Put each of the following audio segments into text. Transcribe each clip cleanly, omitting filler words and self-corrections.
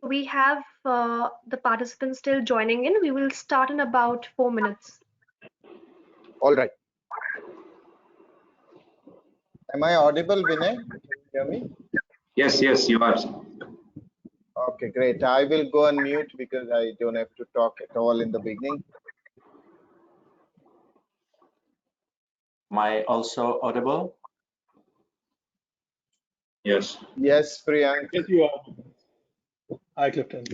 We have the participants still joining in. We will start in about 4 minutes. All right. Am I audible, Vinay? Can you hear me? Yes, you are. Okay, great. I will go on mute because I don't have to talk at all in the beginning. Am I also audible? Yes. Yes, Priyank. Yes, you are. Hi, Clifton.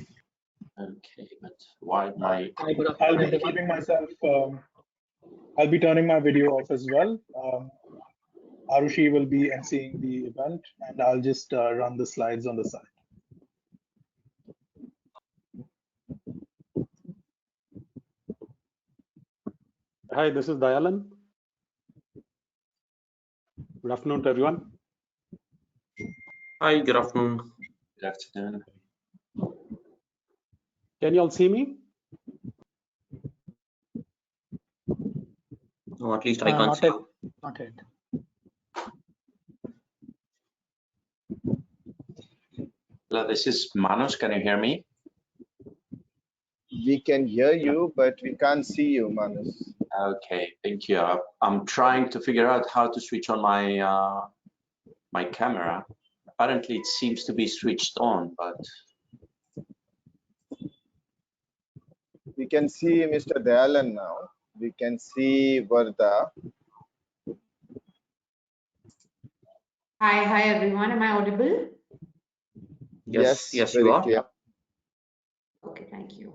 Okay, but why my... I'll be keeping myself, I'll be turning my video off as well. Arushi will be emceeing the event, and I'll just run the slides on the side. Hi, this is Dayalan. Good afternoon to everyone. Hi, good afternoon. Good afternoon. Can you all see me? No, at least I can't see you. Not yet. Hello, this is Manus. Can you hear me? We can hear you, but we can't see you, Manus. Okay, thank you. I'm trying to figure out how to switch on my my camera. Apparently, it seems to be switched on, but We can see Mr. Dayalan now. We can see Varda. Hi everyone. Am I audible? Yes, you very are. clear. Okay, thank you.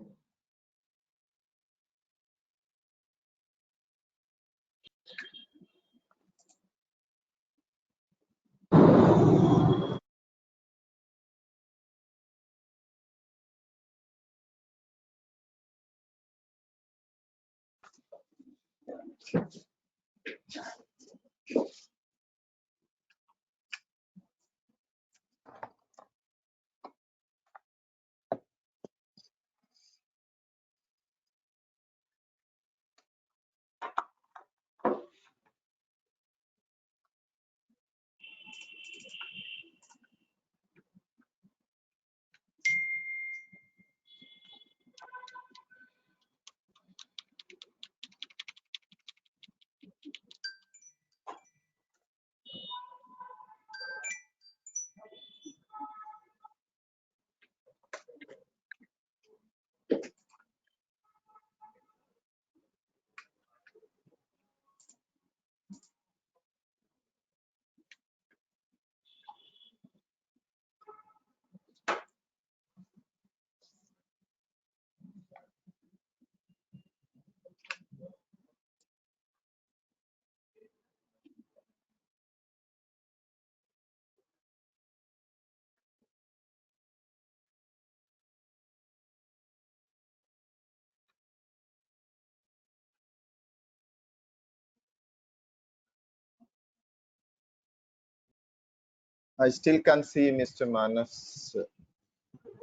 I still can't see Mr. Manus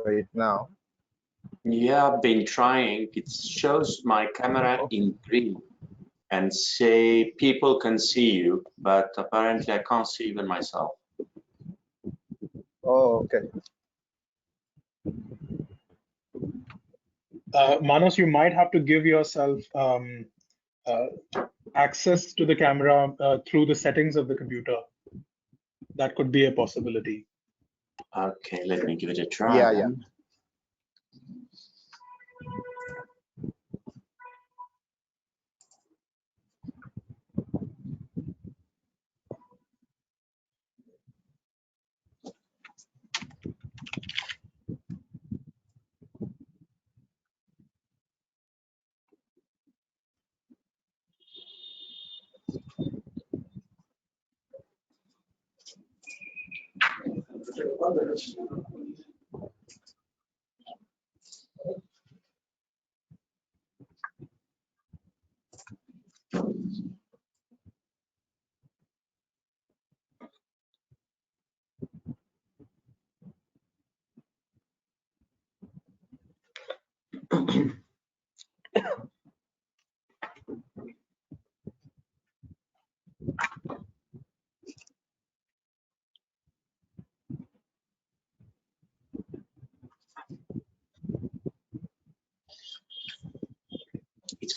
right now. yeah, I've been trying. It shows my camera in green and say people can see you, but apparently I can't see even myself. Oh, okay. Manos, you might have to give yourself access to the camera through the settings of the computer. That could be a possibility. Okay, let me give it a try. Yeah, then.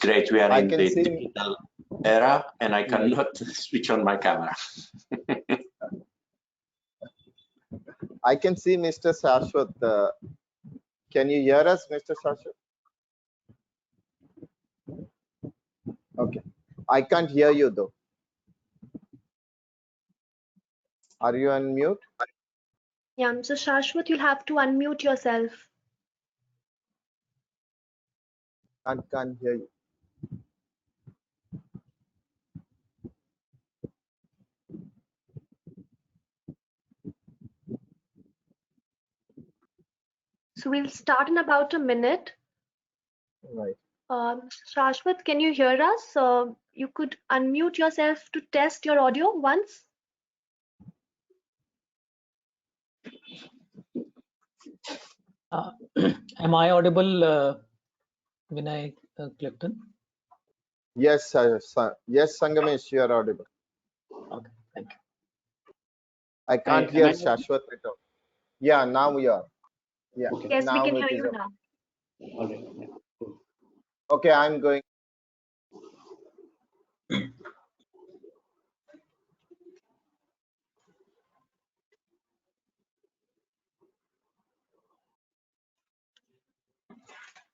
great. We are I in can the see- digital era, and I cannot switch on my camera. I can see Mr. Shashwat. Can you hear us, Mr. Shashwat? Okay. I can't hear you though. Are you on mute? Yeah, Mr. Shashwat, you'll have to unmute yourself. I can't hear you. So we'll start in about a minute. Right. Mr. Shashwat, can you hear us? You could unmute yourself to test your audio once. Am I audible, Vinay Clifton? Yes, yes, Sangamesh, you are audible. Okay, thank you. I can't Am hear I- Shashwat at all. Yeah, now you are. Yeah. Okay. Yes, we now can it hear is you okay. now. All right. Yeah, cool. Okay, I'm going.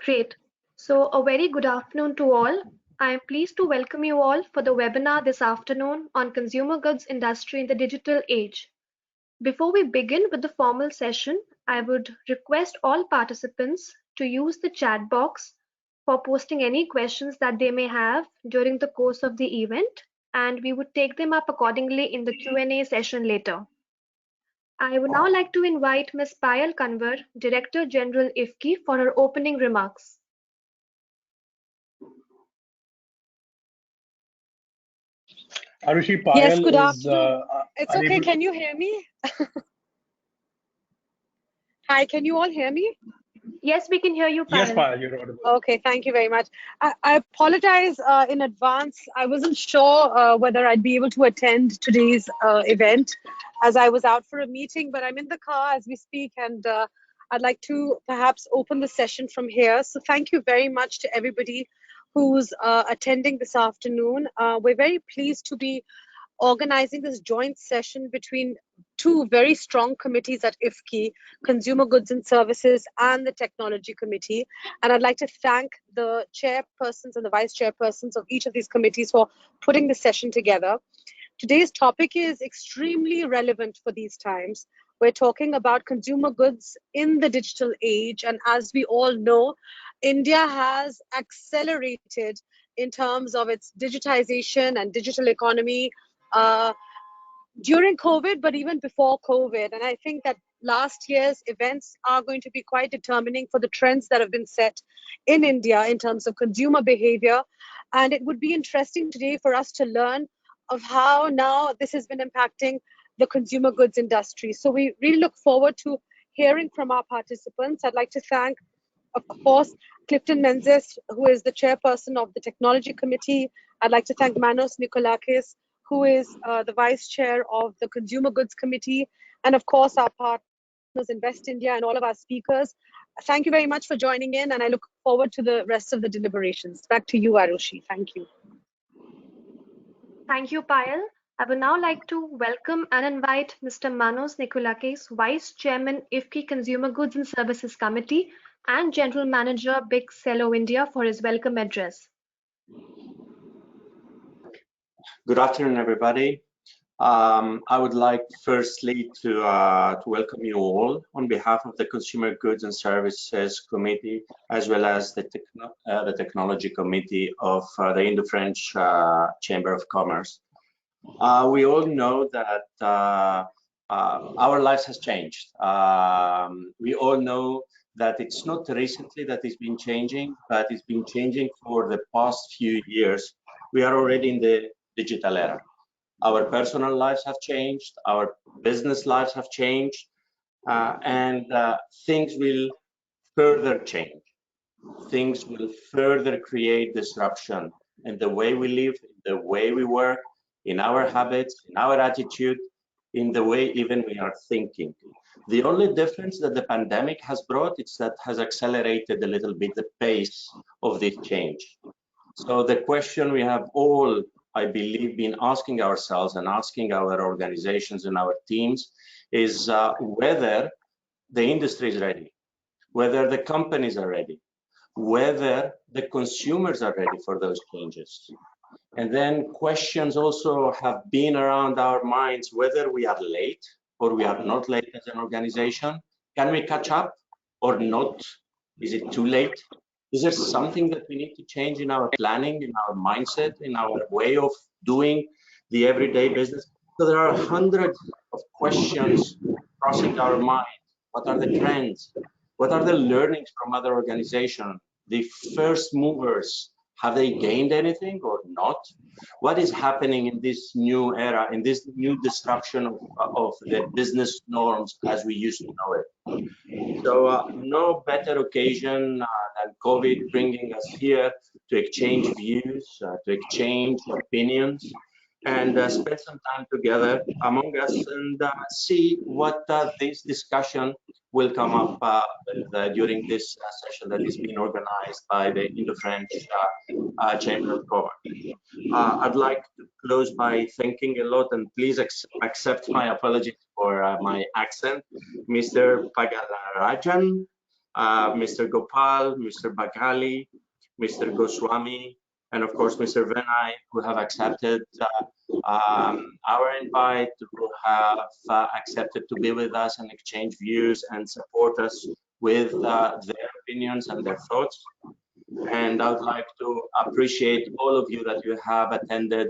Great. So a very good afternoon to all. I am pleased to welcome you all for the webinar this afternoon on consumer goods industry in the digital age. Before we begin with the formal session, I would request all participants to use the chat box for posting any questions that they may have during the course of the event, and we would take them up accordingly in the Q&A session later. I would now like to invite Ms. Payal Kanwar, Director General IFCCI, for her opening remarks. Arushi, Payal Yes, good is afternoon. It's okay. unable- Can you hear me? Hi, can you all hear me? Yes, we can hear you, Payal. Yes, Payal, you're audible. Okay, thank you very much. I apologize in advance. I wasn't sure whether I'd be able to attend today's event as I was out for a meeting, but I'm in the car as we speak, and I'd like to perhaps open the session from here. So thank you very much to everybody who's attending this afternoon. We're very pleased to be organizing this joint session between two very strong committees at IFCCI, Consumer Goods and Services and the Technology Committee. And I'd like to thank the chairpersons and the vice chairpersons of each of these committees for putting this session together. Today's topic is extremely relevant for these times. We're talking about consumer goods in the digital age. And as we all know, India has accelerated in terms of its digitization and digital economy during COVID, but even before COVID. And I think that last year's events are going to be quite determining for the trends that have been set in India in terms of consumer behavior. And it would be interesting today for us to learn of how now this has been impacting the consumer goods industry. So we really look forward to hearing from our participants. I'd like to thank, of course, Clifton Menzies, who is the chairperson of the Technology Committee. I'd like to thank Manos Nikolakis, who is the vice chair of the Consumer Goods Committee, and of course our partners Invest India and all of our speakers. Thank you very much for joining in, and I look forward to the rest of the deliberations. Back to you, Arushi. Thank you. Thank you, Payal. I would now like to welcome and invite Mr. Manos Nikolakis, Vice Chairman, IFCCI Consumer Goods and Services Committee and General Manager, Big Cello India, for his welcome address. Good afternoon, everybody. I would like firstly to welcome you all on behalf of the Consumer Goods and Services Committee, as well as the Technology Committee of the Indo-French Chamber of Commerce. We all know that our lives has changed. We all know that it's not recently that it's been changing, but it's been changing for the past few years. We are already in the digital era. Our personal lives have changed, our business lives have changed, and things will further change. Things will further create disruption in the way we live, in the way we work, in our habits, in our attitude, in the way even we are thinking. The only difference that the pandemic has brought is that has accelerated a little bit the pace of this change. So the question we have all, I believe, been asking ourselves and asking our organizations and our teams is whether the industry is ready, whether the companies are ready, whether the consumers are ready for those changes. And then questions also have been around our minds whether we are late or we are not late as an organization. Can we catch up or not? Is it too late? Is there something that we need to change in our planning, in our mindset, in our way of doing the everyday business? So there are hundreds of questions crossing our mind. What are the trends? What are the learnings from other organizations? The first movers, have they gained anything or not? What is happening in this new era, in this new disruption of the business norms as we used to know it? So no better occasion than COVID bringing us here to exchange views, to exchange opinions, and spend some time together among us and see what this discussion will come up with, during this session that is being organized by the Indo-French Chamber of Commerce. I'd like to close by thanking a lot, and please accept my apologies for my accent, Mr. Pagalarajan, Mr. Gopal, Mr. Bagali, Mr. Goswami, and of course, Mr. Vinay, who have accepted our invite, who have accepted to be with us and exchange views and support us with their opinions and their thoughts. And I would like to appreciate all of you that you have attended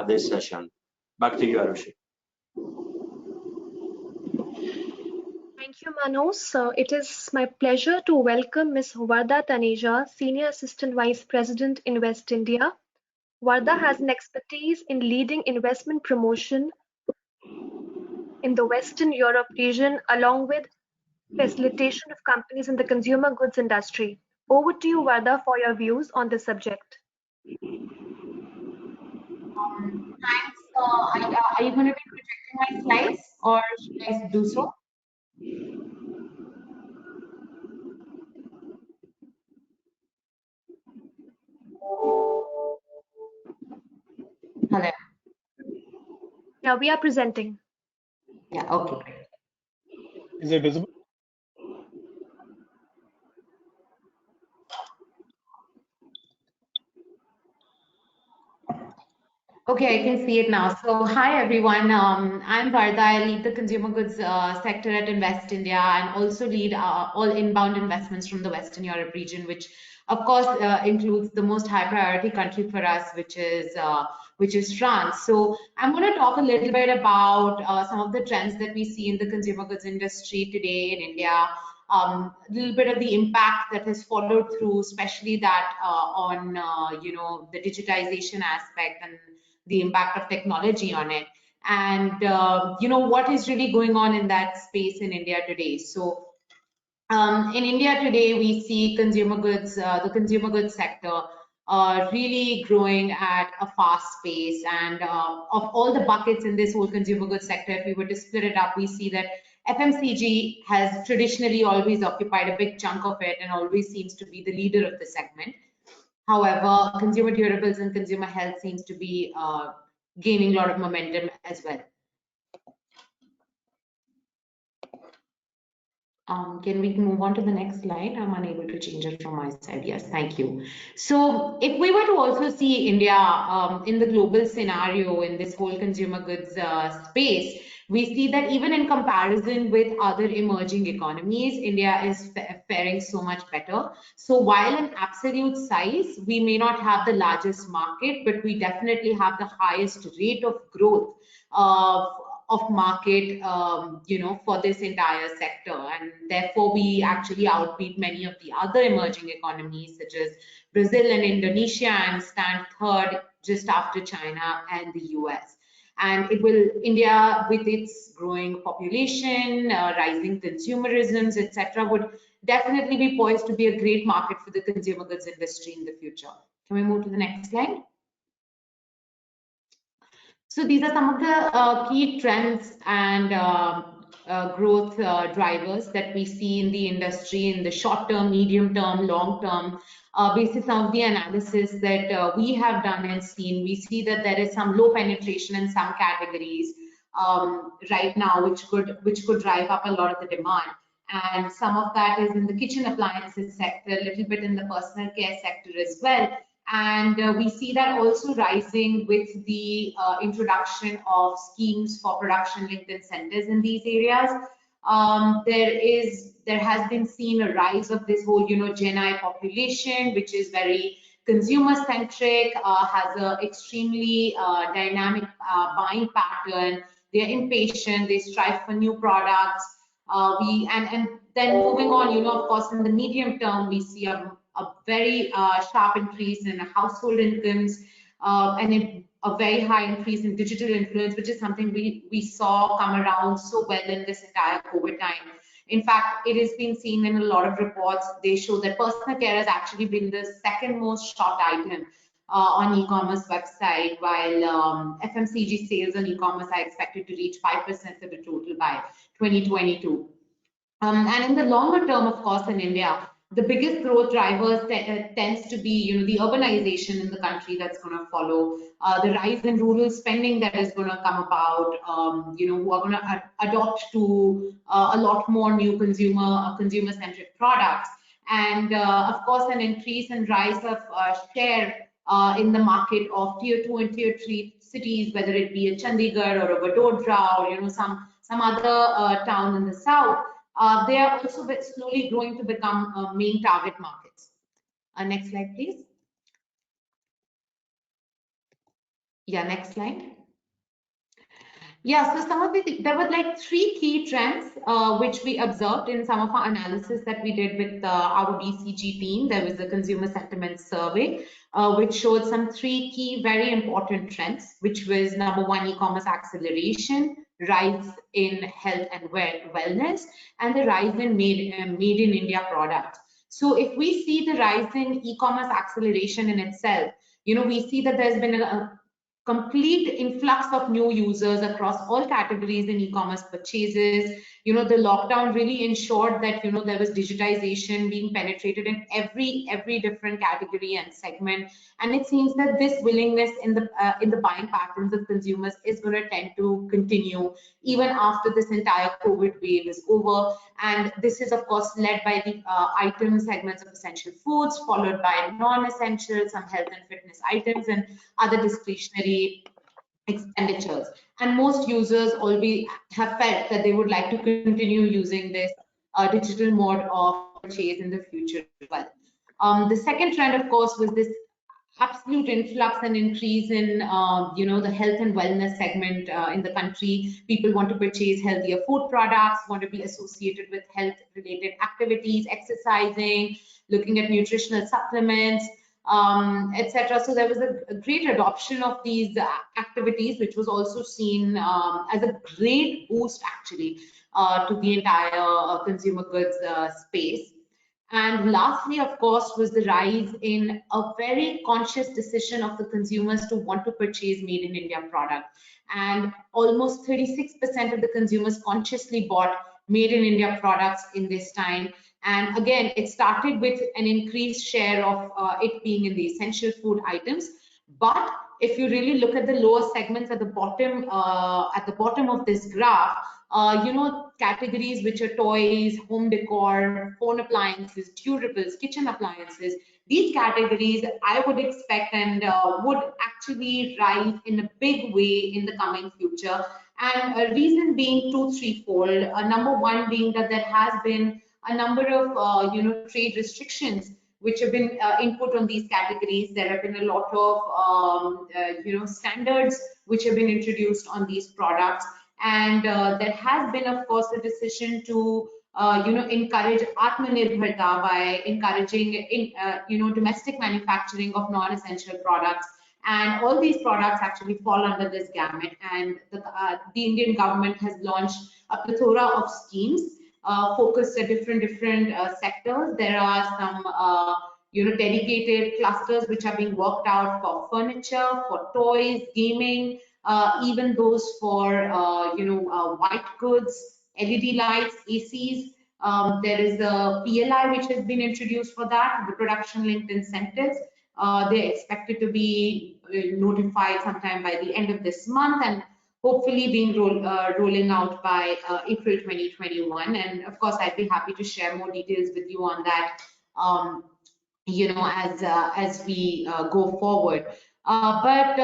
this session. Back to you, Arushi. Thank you, Manos. It is my pleasure to welcome Ms. Varda Taneja, Senior Assistant Vice President in West India. Varda has an expertise in leading investment promotion in the Western Europe region, along with facilitation of companies in the consumer goods industry. Over to you, Varda, for your views on this subject. Thanks. Are you going to be projecting my slides, or should I do so? Hello. Yeah, we are presenting. Yeah, okay. Is it visible? Okay, I can see it now. So, hi everyone. I'm Varda. I lead the consumer goods sector at Invest India and also lead all inbound investments from the Western Europe region, which of course includes the most high priority country for us, which is France. So, I'm going to talk a little bit about some of the trends that we see in the consumer goods industry today in India. A little bit of the impact that has followed through, especially that on the digitization aspect and the impact of technology on it, and what is really going on in that space in India today. So in India today, we see consumer goods, the consumer goods sector really growing at a fast pace, and of all the buckets in this whole consumer goods sector, if we were to split it up, we see that FMCG has traditionally always occupied a big chunk of it and always seems to be the leader of the segment. However, consumer durables and consumer health seems to be gaining a lot of momentum as well. Can we move on to the next slide? I'm unable to change it from my side. Yes, thank you. So if we were to also see India in the global scenario in this whole consumer goods space, we see that even in comparison with other emerging economies, India is faring so much better. So while in absolute size, we may not have the largest market, but we definitely have the highest rate of growth of market, for this entire sector, and therefore we actually outbeat many of the other emerging economies such as Brazil and Indonesia, and stand third just after China and the US. And India, with its growing population, rising consumerisms, etc., would definitely be poised to be a great market for the consumer goods industry in the future. Can we move to the next slide? So these are some of the key trends and growth drivers that we see in the industry in the short term, medium term, long term. Based on some of the analysis that we have done and seen, we see that there is some low penetration in some categories right now, which could drive up a lot of the demand. And some of that is in the kitchen appliances sector, a little bit in the personal care sector as well. And we see that also rising with the introduction of schemes for production-linked incentives in these areas. There has been seen a rise of this whole, Gen I population, which is very consumer-centric, has an extremely dynamic buying pattern. They're impatient, they strive for new products. And then moving on, of course, in the medium term, we see a very sharp increase in household incomes and a very high increase in digital influence, which is something we saw come around so well in this entire COVID time. In fact, it has been seen in a lot of reports. They show that personal care has actually been the second most shopped item on e-commerce website, while FMCG sales on e-commerce are expected to reach 5% of the total by 2022. And in the longer term, of course, in India, the biggest growth drivers tends to be, the urbanization in the country that's going to follow, the rise in rural spending that is going to come about, who are going to adopt to a lot more new consumer-centric products, and of course, an increase and rise of share in the market of tier 2 and tier 3 cities, whether it be a Chandigarh or a Vadodara or some other town in the south. They are also slowly growing to become main target markets. Next slide, please. Yeah, next slide. Yeah, so there were like 3 key trends which we observed in some of our analysis that we did with our BCG team. There was a consumer sentiment survey which showed some 3 key very important trends, which was number 1, e-commerce acceleration, rise in health and wellness, and the rise in made in India products. So if we see the rise in e-commerce acceleration in itself, we see that there's been a complete influx of new users across all categories in e-commerce purchases. The lockdown really ensured that there was digitization being penetrated in every different category and segment, and it seems that this willingness in the buying patterns of consumers is going to tend to continue even after this entire COVID wave is over. And this is of course led by the item segments of essential foods, followed by non-essential, some health and fitness items, and other discretionary expenditures. And most users always have felt that they would like to continue using this digital mode of purchase in the future as well. The second trend, of course, was this absolute influx and increase in the health and wellness segment in the country. People want to purchase healthier food products, want to be associated with health related activities, exercising, looking at nutritional supplements, etc. So there was a great adoption of these activities, which was also seen as a great boost actually to the entire consumer goods space. And lastly, of course, was the rise in a very conscious decision of the consumers to want to purchase made in India product. And almost 36% of the consumers consciously bought made in India products in this time. And again, it started with an increased share of it being in the essential food items. But if you really look at the lower segments at the bottom of this graph, categories which are toys, home decor, phone appliances, durables, kitchen appliances, these categories I would expect and would actually rise in a big way in the coming future. And a reason being threefold. Number 1 being that there has been a number of trade restrictions which have been input on these categories. There have been a lot of standards which have been introduced on these products, and there has been, of course, a decision to encourage Atmanirbharta by encouraging domestic manufacturing of non-essential products. And all these products actually fall under this gamut. And the Indian government has launched a plethora of schemes focused at different sectors. There are some dedicated clusters which are being worked out for furniture, for toys, gaming, even those for white goods, LED lights, ACs. There is a PLI which has been introduced for that, the production linked incentives. They're expected to be notified sometime by the end of this month and hopefully being rolling out by April 2021. And of course, I'd be happy to share more details with you on that, as we go forward. But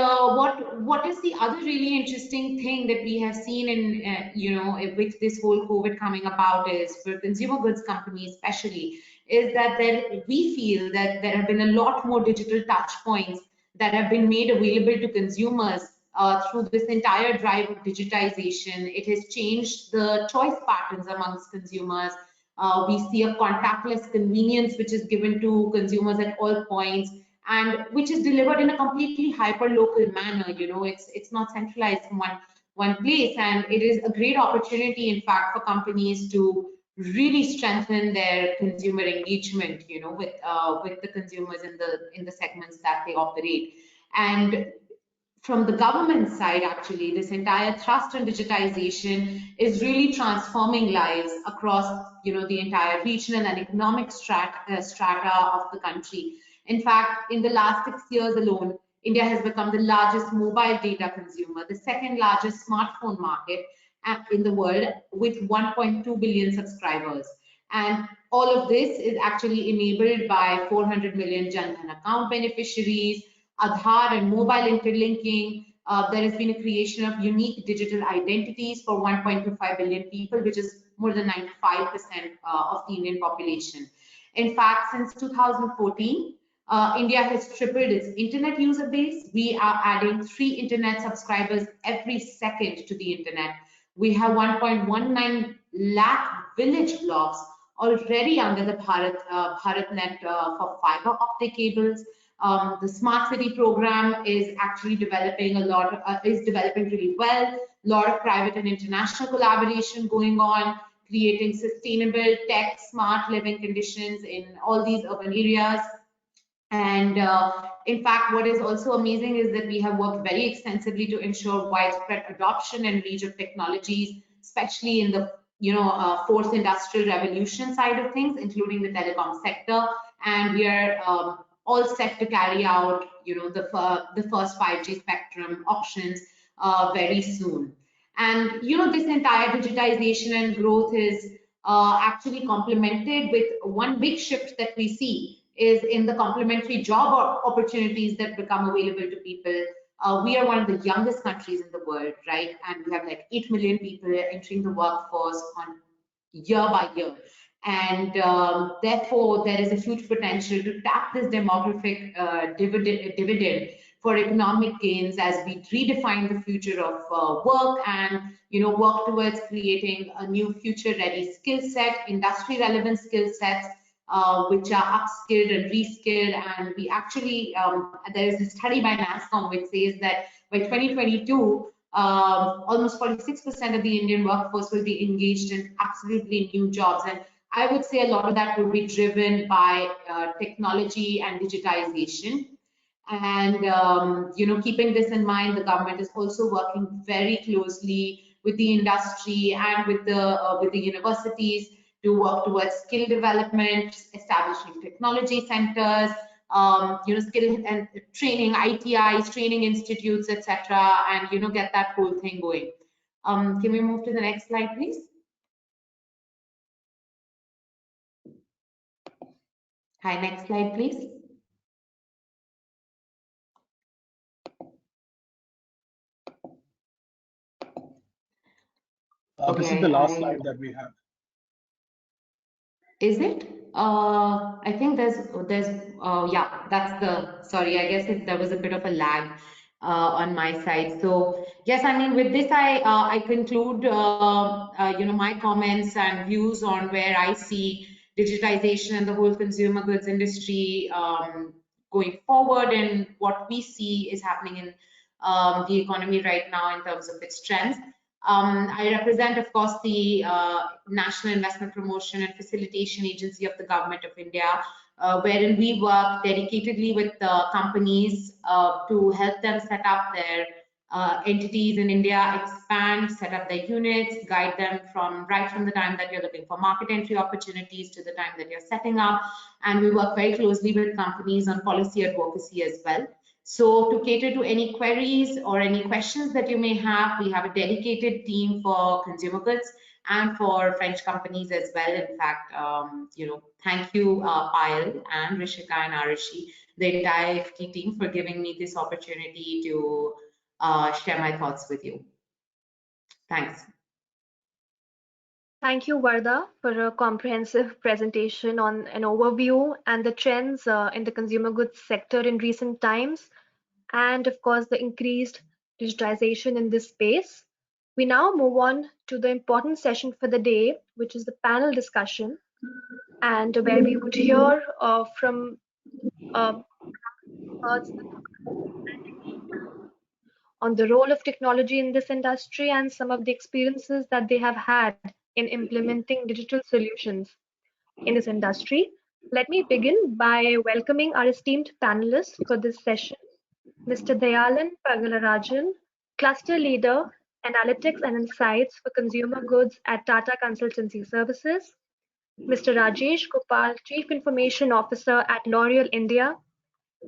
what is the other really interesting thing that we have seen in with this whole COVID coming about is for consumer goods companies especially is that we feel that there have been a lot more digital touch points that have been made available to consumers through this entire drive of digitization. It has changed the choice patterns amongst consumers. We see a contactless convenience which is given to consumers at all points, and which is delivered in a completely hyper-local manner. It's not centralized in one place, and it is a great opportunity, in fact, for companies to really strengthen their consumer engagement, with the consumers in the segments that they operate. And from the government side, actually, this entire thrust on digitization is really transforming lives across, the entire regional and economic strata of the country. In fact, in the last 6 years alone, India has become the largest mobile data consumer, the second largest smartphone market in the world, with 1.2 billion subscribers. And all of this is actually enabled by 400 million Jan Dhan account beneficiaries, Aadhaar and mobile interlinking. There has been a creation of unique digital identities for 1.25 billion people, which is more than 95% of the Indian population. In fact, since 2014, India has tripled its internet user base. We are adding 3 internet subscribers every second to the internet. We have 1.19 lakh village blocks already under the BharatNet for fiber optic cables. The smart city program is actually developing developing really well. A lot of private and international collaboration going on, creating sustainable tech smart living conditions in all these urban areas. And in fact, what is also amazing is that we have worked very extensively to ensure widespread adoption and reach of technologies, especially in the fourth industrial revolution side of things, including the telecom sector. And we are all set to carry out, the first 5G spectrum auctions very soon. And this entire digitization and growth is actually complemented with one big shift that we see is in the complementary job opportunities that become available to people. We are one of the youngest countries in the world, right? And we have like 8 million people entering the workforce on year by year. And therefore, there is a huge potential to tap this demographic dividend for economic gains as we redefine the future of work and work towards creating a new future-ready skill set, industry-relevant skill sets, which are upskilled and reskilled. And we actually, there is a study by NASSCOM which says that by 2022, almost 46% of the Indian workforce will be engaged in absolutely new jobs. And I would say a lot of that would be driven by technology and digitization. And keeping this in mind, the government is also working very closely with the industry and with the universities to work towards skill development, establishing technology centers, skill and training, ITIs, training institutes, etc., and get that whole thing going. Can we move to the next slide, please? Hi, next slide, please. This is the last slide that we have. Is it? I think yeah, that's the, sorry, I guess there was a bit of a lag on my side. So yes, I mean, with this, I conclude, my comments and views on where I see digitization and the whole consumer goods industry going forward, and what we see is happening in the economy right now in terms of its trends. I represent, of course, the National Investment Promotion and Facilitation Agency of the Government of India, wherein we work dedicatedly with companies to help them set up their entities in India expand, set up their units, guide them right from the time that you're looking for market entry opportunities to the time that you're setting up. And we work very closely with companies on policy advocacy as well. So to cater to any queries or any questions that you may have, we have a dedicated team for consumer goods and for French companies as well. In fact, thank you, Payal and Rishika and Arushi, the entire IFT team, for giving me this opportunity to share my thoughts with you. Thanks. Thank you, Varda, for a comprehensive presentation on an overview and the trends in the consumer goods sector in recent times, and of course, the increased digitization in this space. We now move on to the important session for the day, which is the panel discussion, and where we would hear from experts on the role of technology in this industry and some of the experiences that they have had in implementing digital solutions in this industry. Let me begin by welcoming our esteemed panelists for this session. Mr. Dayalan Pagalarajan, Cluster Leader, Analytics and Insights for Consumer Goods at Tata Consultancy Services. Mr. Rajesh Gopal, Chief Information Officer at L'Oreal India.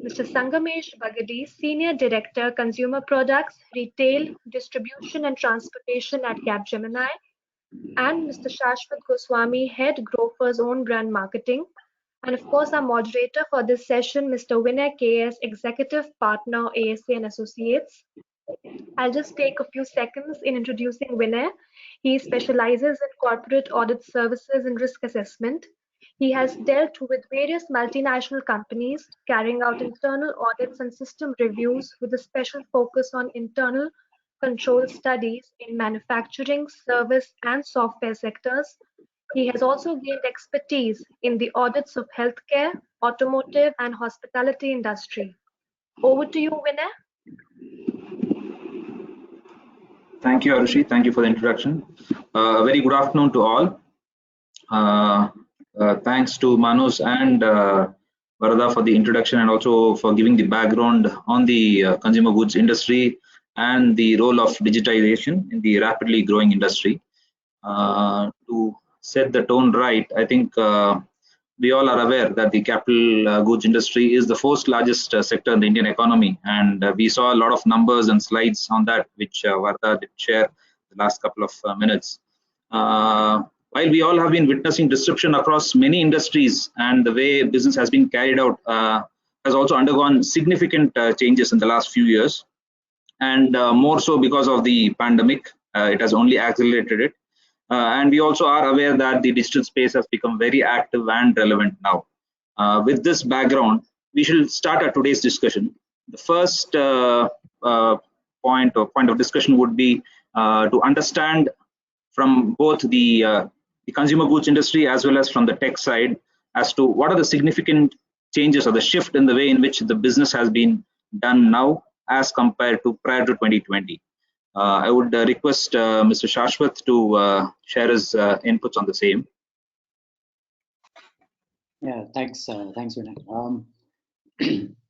Mr. Sangamesh Bagadi, Senior Director, Consumer Products, Retail, Distribution and Transportation at Capgemini. And Mr. Shashwat Goswami, Head Grofers Own Brand Marketing. And of course, our moderator for this session, Mr. Vinay KS, Executive Partner, ASA and Associates. I'll just take a few seconds in introducing Vinay. He specializes in corporate audit services and risk assessment. He has dealt with various multinational companies, carrying out internal audits and system reviews with a special focus on internal control studies in manufacturing, service, and software sectors. He has also gained expertise in the audits of healthcare, automotive, and hospitality industry. Over to you, Vinay. Thank you, Arushi. Thank you for the introduction. Very good afternoon to all. Thanks to Manus and Varda for the introduction and also for giving the background on the consumer goods industry and the role of digitization in the rapidly growing industry. To set the tone right, I think we all are aware that the capital goods industry is the fourth largest sector in the Indian economy, and we saw a lot of numbers and slides on that, which Varda did share the last couple of minutes. While we all have been witnessing disruption across many industries, and the way business has been carried out has also undergone significant changes in the last few years, and more so because of the pandemic. It has only accelerated it. And we also are aware that the digital space has become very active and relevant now. With this background, we shall start our today's discussion. The first point of discussion would be to understand from both the consumer goods industry as well as from the tech side as to what are the significant changes or the shift in the way in which the business has been done now as compared to prior to 2020. I would request Mr. Shashwat to share his inputs on the same. Yeah, thanks, Vinay.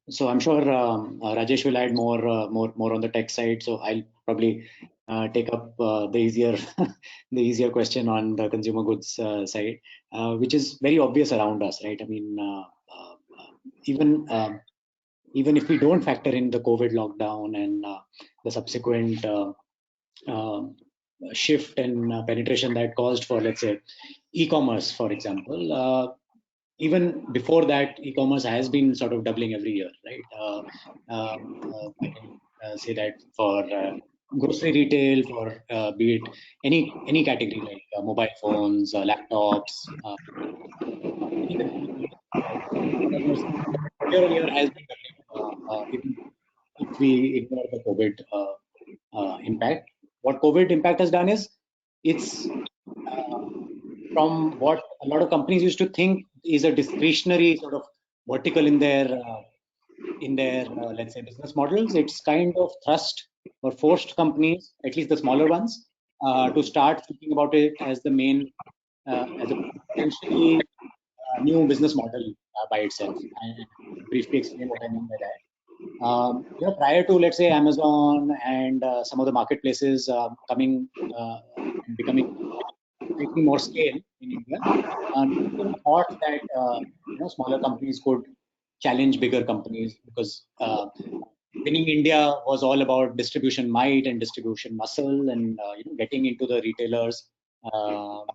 So I'm sure Rajesh will add more on the tech side. So I'll probably take up the easier question on the consumer goods side, which is very obvious around us, right? I mean, even if we don't factor in the COVID lockdown and the subsequent shift and penetration that caused for, let's say, e-commerce, for example, even before that, e-commerce has been sort of doubling every year, right? I can say that for grocery retail, for be it any category like mobile phones, laptops, year-on-year has been doubling, even if we ignore the COVID impact. What COVID impact has done is it's from what a lot of companies used to think is a discretionary sort of vertical in their let's say business models. It's kind of thrust or forced companies, at least the smaller ones, to start thinking about it as the main as a potentially new business model by itself. And briefly explain what I mean by that. Prior to, let's say, Amazon and some of the marketplaces coming and becoming taking more scale in India, people thought that smaller companies could challenge bigger companies, because winning India was all about distribution might and distribution muscle, and getting into the retailers'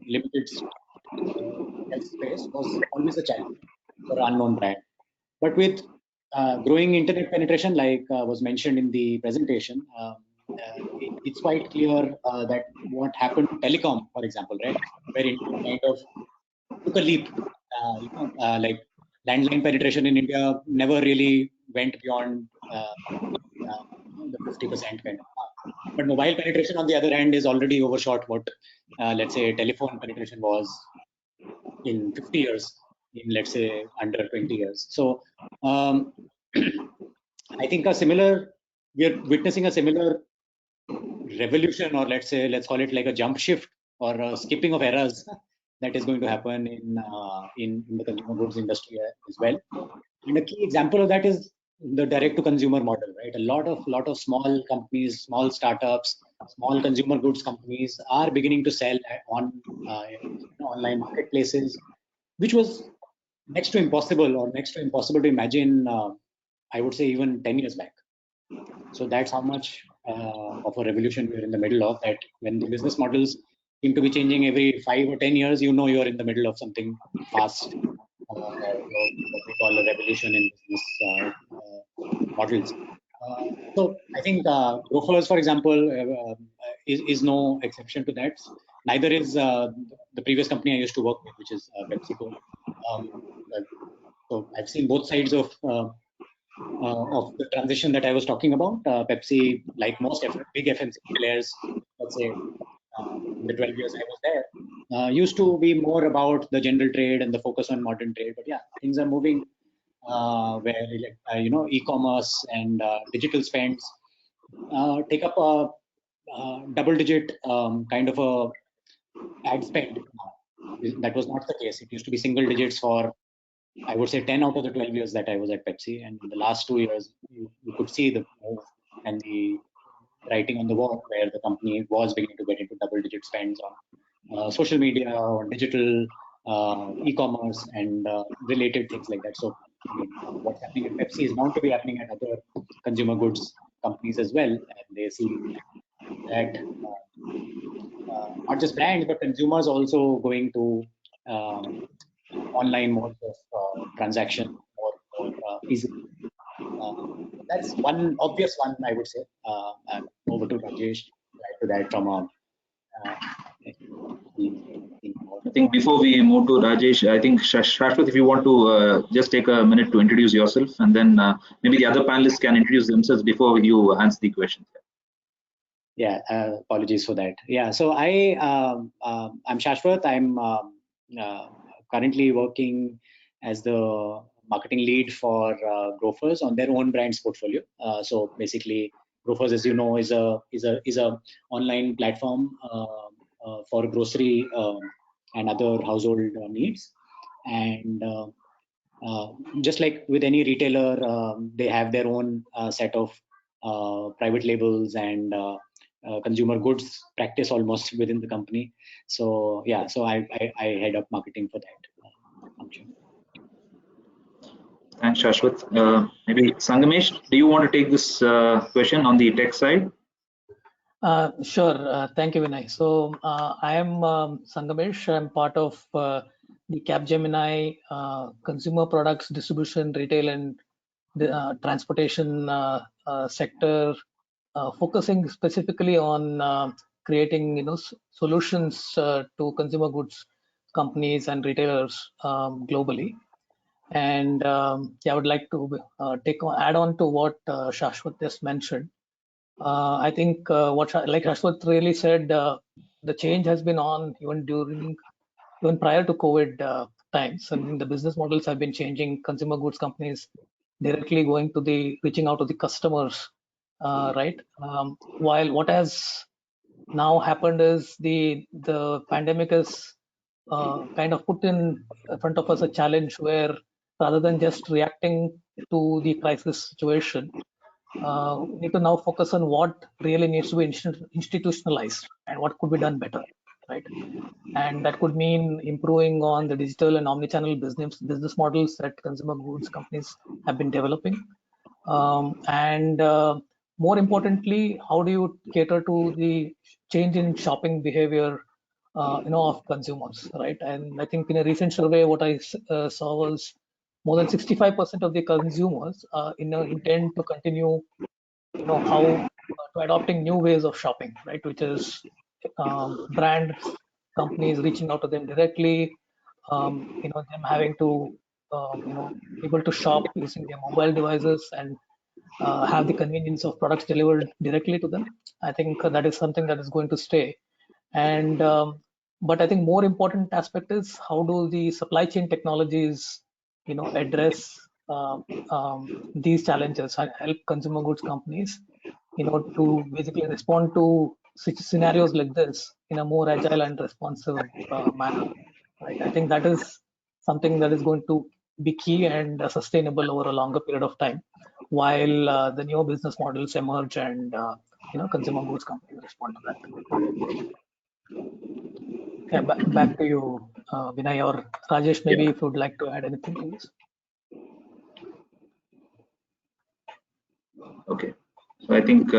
limited shelf space was always a challenge for an unknown brand. But with growing internet penetration, like was mentioned in the presentation, it's quite clear that what happened to telecom, for example, right, where it kind of took a leap. Like landline penetration in India never really went beyond the 50% kind of mark. But mobile penetration, on the other hand, is already overshot what, let's say, telephone penetration was in 50 years, in, let's say, under 20 years. So I think we're witnessing a similar revolution, or let's call it like a jump shift or a skipping of eras that is going to happen in the consumer goods industry as well. And a key example of that is the direct-to-consumer model, right? A lot of small companies, small startups, small consumer goods companies are beginning to sell on online marketplaces, which was next to impossible to imagine. I would say even 10 years back. So that's how much of a revolution we're in the middle of. That when the business models seem to be changing every 5 or 10 years, you're in the middle of something fast. What we call a revolution in business models. So I think Grofers, for example, is no exception to that. Neither is the previous company I used to work with, which is PepsiCo. So I've seen both sides of the transition that I was talking about. Pepsi, like most big FMCG players, let's say, in the 12 years I was there, used to be more about the general trade and the focus on modern trade. But yeah, things are moving where e-commerce and digital spends take up a double-digit kind of a ad spend. That was not the case. It used to be single digits for, I would say, 10 out of the 12 years that I was at Pepsi. And in the last 2 years, you could see the move and the writing on the wall, where the company was beginning to get into double-digit spends on social media, on digital, e-commerce, and related things like that. So what's happening at Pepsi is bound to be happening at other consumer goods companies as well. And they see that not just brands, but consumers also going to online modes of transaction more easily. That's one obvious one, I would say. Over to Rajesh to that from a I think before we move to Rajesh, I think Shashwat, if you want to just take a minute to introduce yourself, and then maybe the other panelists can introduce themselves before you answer the question. Yeah, apologies for that. Yeah, so I'm Shashwat. I'm currently working as the marketing lead for Grofers on their own brands portfolio. So basically, Grofers, as you know, is a online platform for grocery and other household needs. And just like with any retailer, they have their own set of private labels and consumer goods practice almost within the company. So yeah, so I head up marketing for that function. Thanks, Shashwat. Maybe Sangamesh, do you want to take this question on the tech side? Sure. Thank you, Vinay. So I am Sangamesh. I'm part of the Capgemini consumer products distribution, retail, and transportation sector, focusing specifically on creating solutions to consumer goods companies and retailers globally. And yeah, I would like to add on to what Shashwat just mentioned. I think like Shashwat really said, the change has been on even prior to COVID times. I mean, the business models have been changing. Consumer goods companies directly reaching out to the customers, right? While what has now happened is the pandemic has kind of put in front of us a challenge where, rather than just reacting to the crisis situation, we need to now focus on what really needs to be institutionalized and what could be done better, right? And that could mean improving on the digital and omnichannel business models that consumer goods companies have been developing. More importantly, how do you cater to the change in shopping behavior, of consumers, right? And I think in a recent survey, what I saw was more than 65% of the consumers intend to continue, how to adopting new ways of shopping, right? Which is brand companies reaching out to them directly, them having to, able to shop using their mobile devices and have the convenience of products delivered directly to them. I think that is something that is going to stay. And but I think more important aspect is how do the supply chain technologies, address these challenges and help consumer goods companies, to basically respond to scenarios like this in a more agile and responsive manner. Right? I think that is something that is going to be key and sustainable over a longer period of time, while the new business models emerge and consumer goods companies respond to that. Yeah, back to you, Vinay or Rajesh. Maybe if you would like to add anything to this. Okay, so I think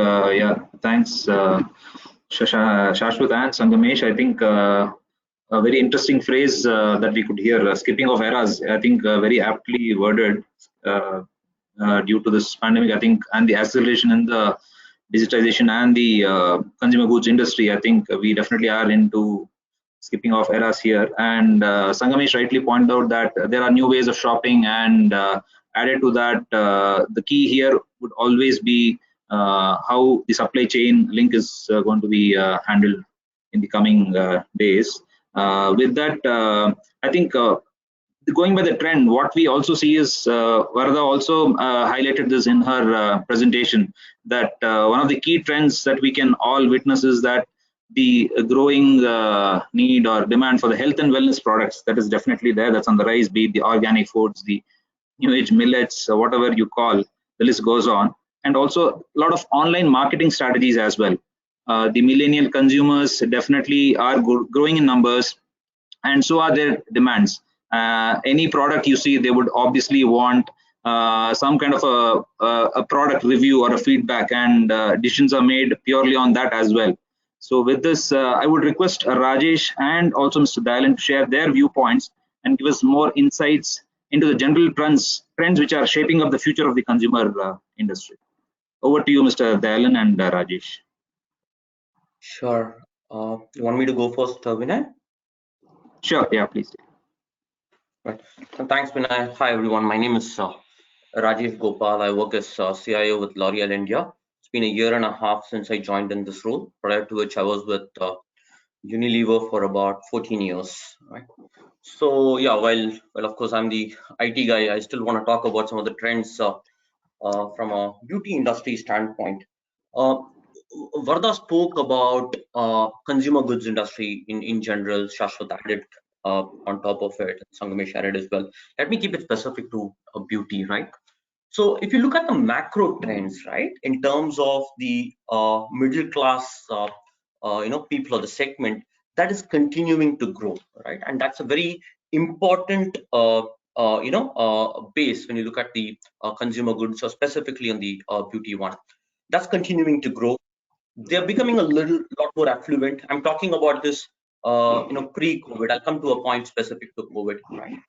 thanks Shashwat and Sangamesh. I think a very interesting phrase that we could hear, skipping of eras. I think very aptly worded due to this pandemic. I think, and the acceleration in the digitization and the consumer goods industry. I think we definitely are into skipping off eras here. And Sangamesh rightly pointed out that there are new ways of shopping, and added to that, the key here would always be how the supply chain link is going to be handled in the coming days. With that, I think going by the trend, what we also see is Varda also highlighted this in her presentation, that one of the key trends that we can all witness is that the growing need or demand for the health and wellness products, that is definitely there. That's on the rise, be it the organic foods, the new age millets, whatever you call, the list goes on. And also a lot of online marketing strategies as well. The millennial consumers definitely are growing in numbers, and so are their demands. Any product you see, they would obviously want some kind of a product review or a feedback, and decisions are made purely on that as well. So with this, I would request Rajesh and also Mr. Dayalan to share their viewpoints and give us more insights into the general trends which are shaping up the future of the consumer industry. Over to you, Mr. Dayalan and Rajesh. Sure. You want me to go first, Vinay? Sure, yeah, please. Right. So thanks, Vinay. Hi, everyone. My name is Rajesh Gopal. I work as CIO with L'Oreal India. It's been a year and a half since I joined in this role, prior to which I was with Unilever for about 14 years. Right. So yeah, while of course I'm the IT guy, I still want to talk about some of the trends from a beauty industry standpoint. Varda spoke about consumer goods industry in general. Shashwat added on top of it, Sangamesh added as well. Let me keep it specific to beauty, right? So if you look at the macro trends, right, in terms of the middle class, people or the segment, that is continuing to grow, right? And that's a very important, base when you look at the consumer goods, or specifically on the beauty one. That's continuing to grow. They're becoming a lot more affluent. I'm talking about this, pre-COVID. I'll come to a point specific to COVID, right?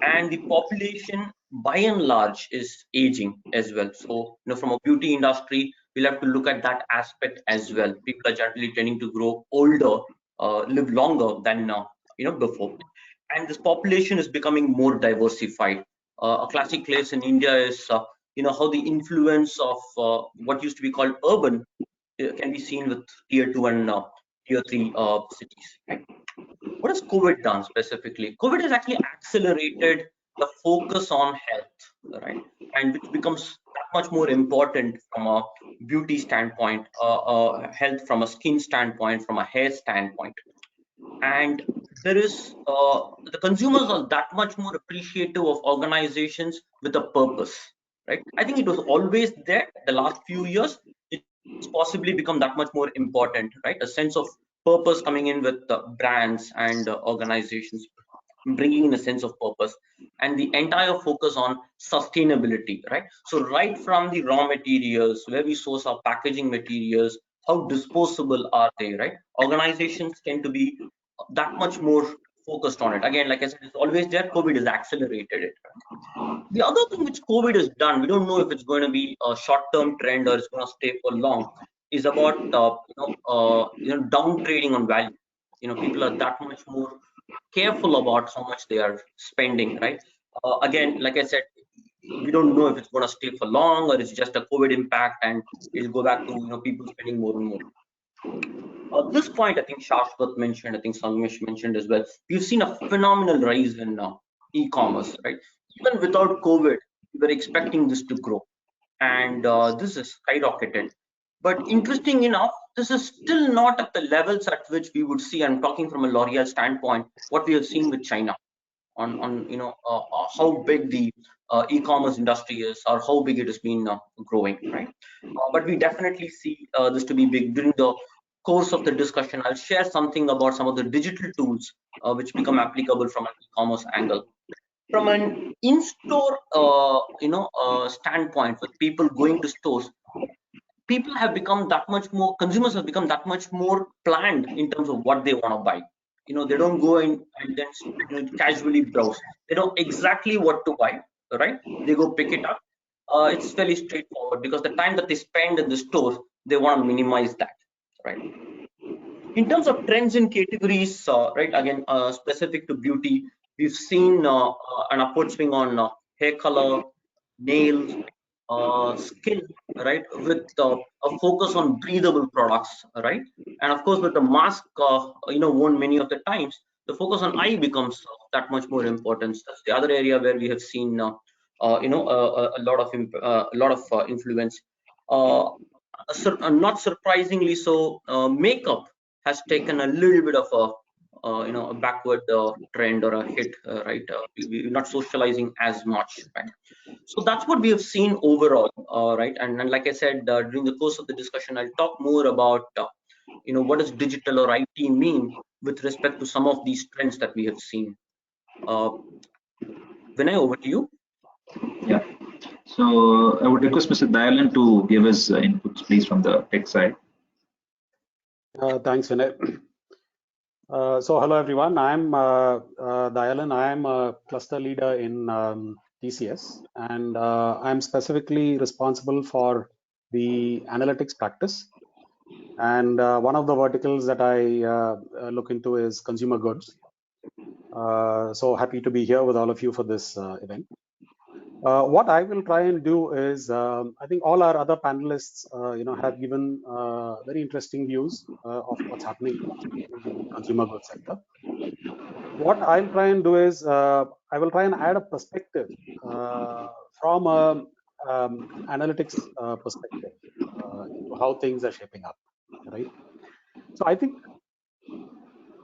And the population, by and large, is aging as well. So, from a beauty industry, we'll have to look at that aspect as well. People are generally tending to grow older, live longer than before. And this population is becoming more diversified. A classic case in India is, how the influence of what used to be called urban can be seen with tier 2 and tier 3 cities. Right? What has COVID done specifically? COVID has actually accelerated the focus on health, right? And which becomes that much more important from a beauty standpoint, health from a skin standpoint, from a hair standpoint. And there is the consumers are that much more appreciative of organizations with a purpose, right? I think it was always there. The last few years, it's possibly become that much more important, right? A sense of purpose coming in with brands and organizations, bringing in a sense of purpose, and the entire focus on sustainability, right? So right from the raw materials, where we source our packaging materials, how disposable are they, right? Organizations tend to be that much more focused on it. Again, like I said, it's always there. COVID has accelerated it. The other thing which COVID has done, we don't know if it's going to be a short-term trend or it's going to stay for long, is about down trading on value. People are that much more careful about how much they are spending, right? Again, like I said, we don't know if it's going to stay for long or it's just a COVID impact and it'll go back to people spending more and more. At this point, I think Shashwat mentioned, I think Sangesh mentioned as well, we've seen a phenomenal rise in e-commerce, right? Even without COVID, we were expecting this to grow, and this is skyrocketed. But interesting enough, this is still not at the levels at which we would see. I'm talking from a L'Oreal standpoint, what we have seen with China on how big the e-commerce industry is or how big it has been growing, right? But we definitely see this to be big. During the course of the discussion, I'll share something about some of the digital tools which become applicable from an e-commerce angle. From an in-store standpoint, with people going to stores, people have become that much more, consumers have become that much more planned in terms of what they want to buy. They don't go in and then casually browse. They know exactly what to buy, right? They go pick it up. It's fairly straightforward because the time that they spend in the store, they want to minimize that, right? In terms of trends in categories, right, again, specific to beauty, we've seen an upward swing on hair color, nails, skin, right, with a focus on breathable products, right? And of course, with the mask, worn many of the times, the focus on eye becomes that much more important. That's the other area where we have seen, a lot of influence. Not surprisingly so, makeup has taken a little bit of a backward trend or a hit, right? We're not socializing as much, right? So that's what we have seen overall, right? And like I said, during the course of the discussion, I'll talk more about what does digital or IT mean with respect to some of these trends that we have seen. Vinay, over to you. Yeah. So I would request Mr. Dayalan to give his inputs, please, from the tech side. Thanks, Vinay. So hello, everyone. I'm Dayalan. I'm a cluster leader in TCS, and I'm specifically responsible for the analytics practice. And one of the verticals that I look into is consumer goods. So happy to be here with all of you for this event. What I will try and do is, I think all our other panelists, have given very interesting views of what's happening in the consumer goods sector. What I'll try and do is, I will try and add a perspective from a analytics perspective into how things are shaping up, right? So I think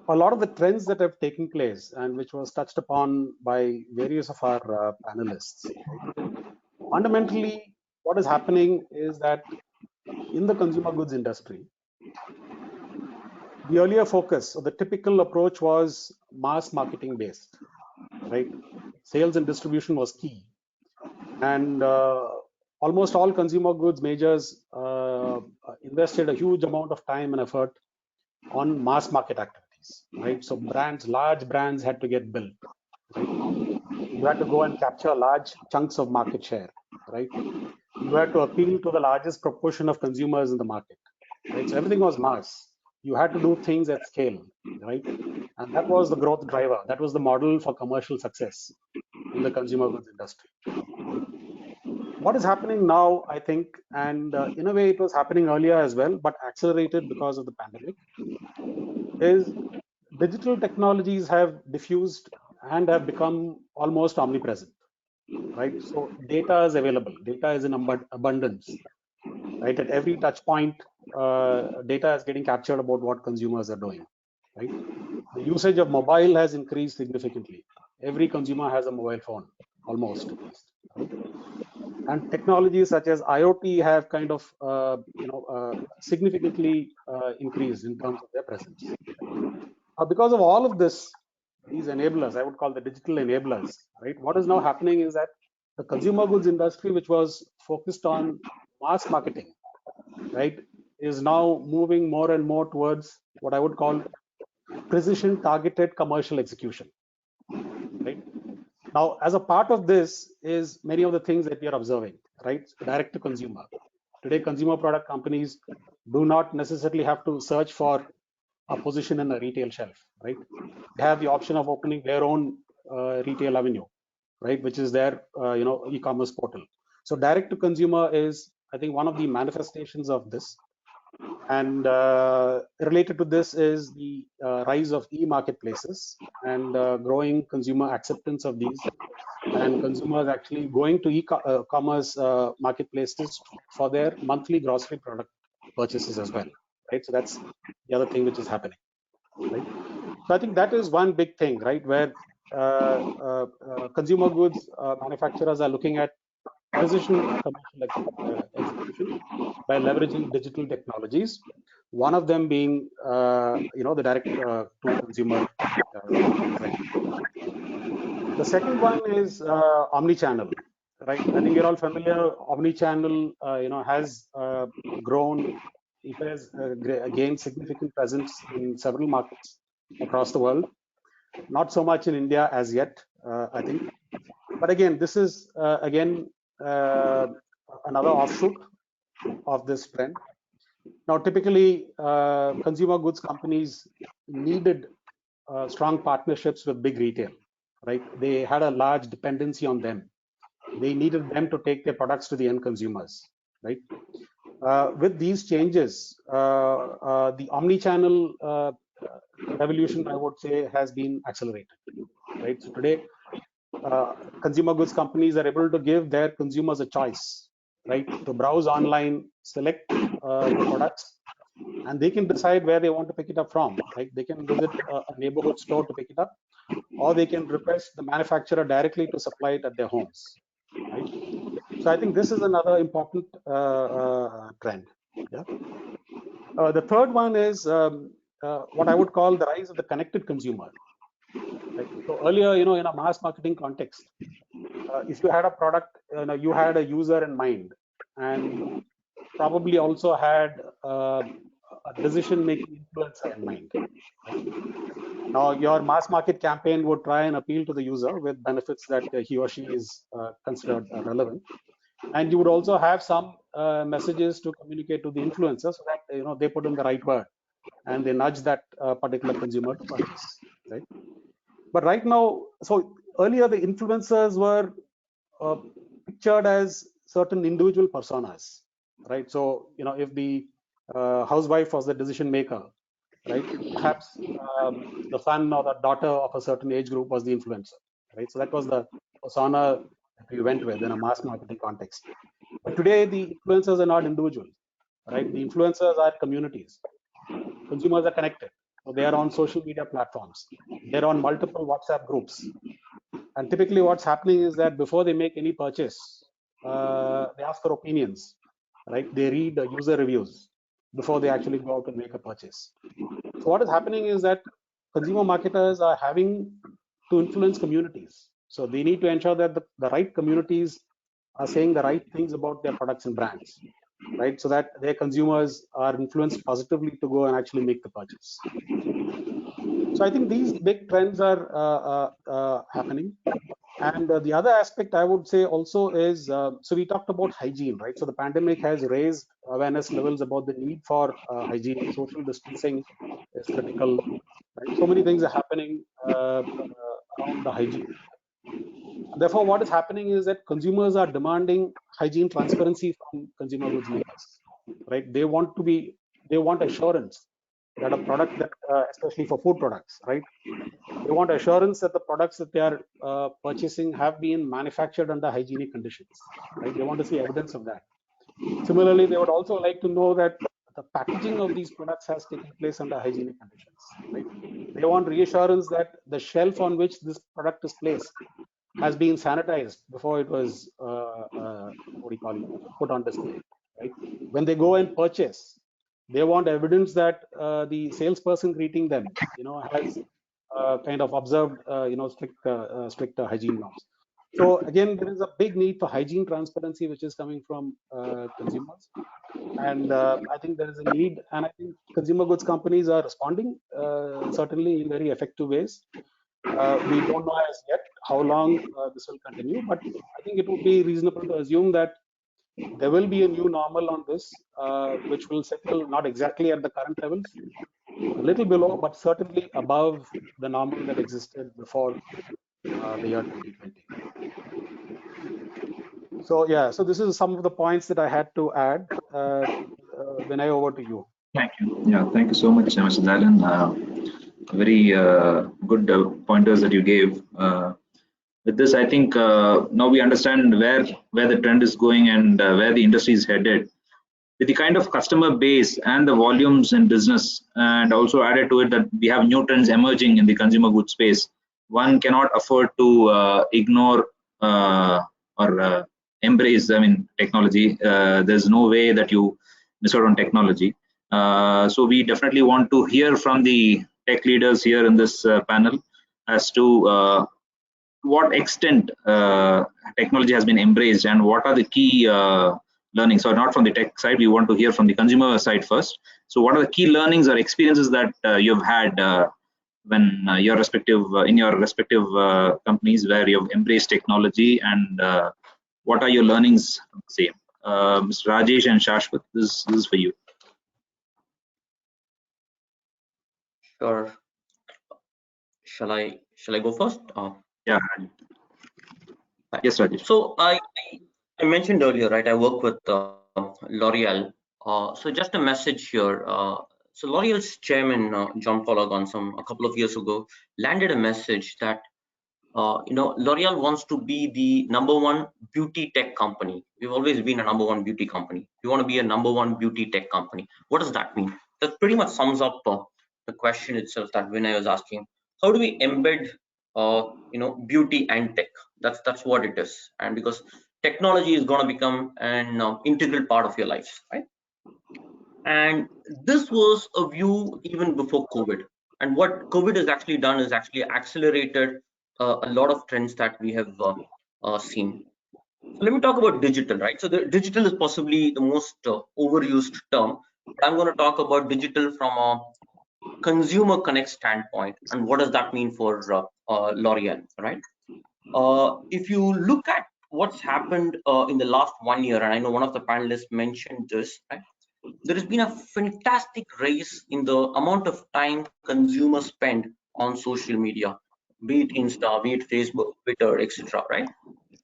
a lot of the trends that have taken place and which was touched upon by various of our panelists, right? Fundamentally, what is happening is that in the consumer goods industry, the earlier focus or the typical approach was mass marketing based, right? Sales and distribution was key. And almost all consumer goods majors invested a huge amount of time and effort on mass market activities, right? So large brands had to get built, right? You had to go and capture large chunks of market share, right? You had to appeal to the largest proportion of consumers in the market, right? So everything was mass. You had to do things at scale, right? And that was the growth driver. That was the model for commercial success in the consumer goods industry. What is happening now, I think, and in a way it was happening earlier as well, but accelerated because of the pandemic, is digital technologies have diffused and have become almost omnipresent, right? So data is available, data is in abundance, right? At every touch point, data is getting captured about what consumers are doing, right? The usage of mobile has increased significantly. Every consumer has a mobile phone, almost, at least, right? And technologies such as IoT have kind of significantly increased in terms of their presence. Because of all of this, these enablers, I would call the digital enablers, right? What is now happening is that the consumer goods industry, which was focused on mass marketing, right, is now moving more and more towards what I would call precision targeted commercial execution, right? Now, as a part of this is many of the things that we are observing, right? Direct to consumer. Today, consumer product companies do not necessarily have to search for a position in a retail shelf, right? They have the option of opening their own retail avenue, right, which is their e-commerce portal. So direct to consumer is, I think, one of the manifestations of this. And related to this is the rise of e-marketplaces and growing consumer acceptance of these, and consumers actually going to e-commerce marketplaces for their monthly grocery product purchases as well, right? So that's the other thing which is happening, right? So I think that is one big thing, right, where consumer goods manufacturers are looking at precision commercial execution by leveraging digital technologies. One of them being, the direct to consumer trend. The second one is omnichannel, right? I think you're all familiar. Omnichannel, has grown. It has gained significant presence in several markets across the world. Not so much in India as yet, I think. But again, this is another offshoot of this trend. Now, typically, consumer goods companies needed strong partnerships with big retail, right? They had a large dependency on them. They needed them to take their products to the end consumers, right? With these changes, the omni-channel revolution, I would say, has been accelerated, right? So today, consumer goods companies are able to give their consumers a choice, right, to browse online, select the products, and they can decide where they want to pick it up from, right? They can visit a neighborhood store to pick it up, or they can request the manufacturer directly to supply it at their homes, right? So I think this is another important trend. Yeah. The third one is what I would call the rise of the connected consumer. Right? So earlier, in a mass marketing context, if you had a product, you had a user in mind, and probably also had a decision-making influencer in mind. Right? Now, your mass market campaign would try and appeal to the user with benefits that he or she is considered relevant, and you would also have some messages to communicate to the influencer so that they put in the right word and they nudge that particular consumer to purchase. Right? But right now, so earlier the influencers were pictured as certain individual personas, right? So, if the housewife was the decision maker, right, perhaps the son or the daughter of a certain age group was the influencer, right? So that was the persona that we went with in a mass marketing context. But today, the influencers are not individuals, right? The influencers are communities. Consumers are connected. So they are on social media platforms. They're on multiple WhatsApp groups. And typically what's happening is that before they make any purchase, they ask for opinions, right? They read user reviews before they actually go out and make a purchase. So what is happening is that consumer marketers are having to influence communities. So they need to ensure that the right communities are saying the right things about their products and brands, right? So that their consumers are influenced positively to go and actually make the purchase. So I think these big trends are happening. And the other aspect I would say also is, so we talked about hygiene, right? So the pandemic has raised awareness levels about the need for hygiene. Social distancing is critical, right? So many things are happening around the hygiene. Therefore, what is happening is that consumers are demanding hygiene transparency from consumer goods makers, right? They want assurance that a product that, especially for food products, right? They want assurance that the products that they are purchasing have been manufactured under hygienic conditions, right? They want to see evidence of that. Similarly, they would also like to know that the packaging of these products has taken place under hygienic conditions, right? They want reassurance that the shelf on which this product is placed has been sanitized before it was what do you call it, put on display, right? When they go and purchase, they want evidence that the salesperson greeting them, has kind of observed, strict hygiene norms. So again, there is a big need for hygiene transparency, which is coming from consumers. And I think there is a need, and I think consumer goods companies are responding certainly in very effective ways. We don't know as yet how long this will continue, but I think it would be reasonable to assume that there will be a new normal on this, which will settle not exactly at the current levels, a little below, but certainly above the normal that existed before the year 2020. So yeah, so this is some of the points that I had to add. Vinay, over to you. Thank you. Yeah, thank you so much, Mr. Dalan. Very good pointers that you gave. With this, I think now we understand where the trend is going and where the industry is headed. With the kind of customer base and the volumes in business, and also added to it that we have new trends emerging in the consumer goods space, one cannot afford to ignore or embrace, technology. There's no way that you miss out on technology. So we definitely want to hear from the tech leaders here in this panel as to what extent technology has been embraced and what are the key learnings. So not from the tech side, we want to hear from the consumer side first. So what are the key learnings or experiences that you've had when your respective in your respective companies where you've embraced technology, and what are your learnings from the same? Mr. Rajesh and Shashwat, this is for you. Sure. Shall I go first? Yeah. Yes, Rajesh. So I mentioned earlier, right? I work with L'Oreal. So just a message here. So L'Oreal's chairman, John-Paul Agonson, a couple of years ago, landed a message that L'Oreal wants to be the #1 beauty tech company. We've always been a #1 beauty company. We want to be a #1 beauty tech company. What does that mean? That pretty much sums up the question itself that Vinay was asking. How do we embed beauty and tech? That's what it is. And because technology is going to become an integral part of your life, right? And this was a view even before COVID. And what COVID has actually done is actually accelerated a lot of trends that we have seen. So let me talk about digital, right? So the digital is possibly the most overused term, but I'm going to talk about digital from a consumer connect standpoint. And what does that mean for L'Oreal, right? If you look at what's happened in the last 1 year, and I know one of the panelists mentioned this, right? There has been a fantastic raise in the amount of time consumers spend on social media, be it Insta, be it Facebook, Twitter, etc. Right?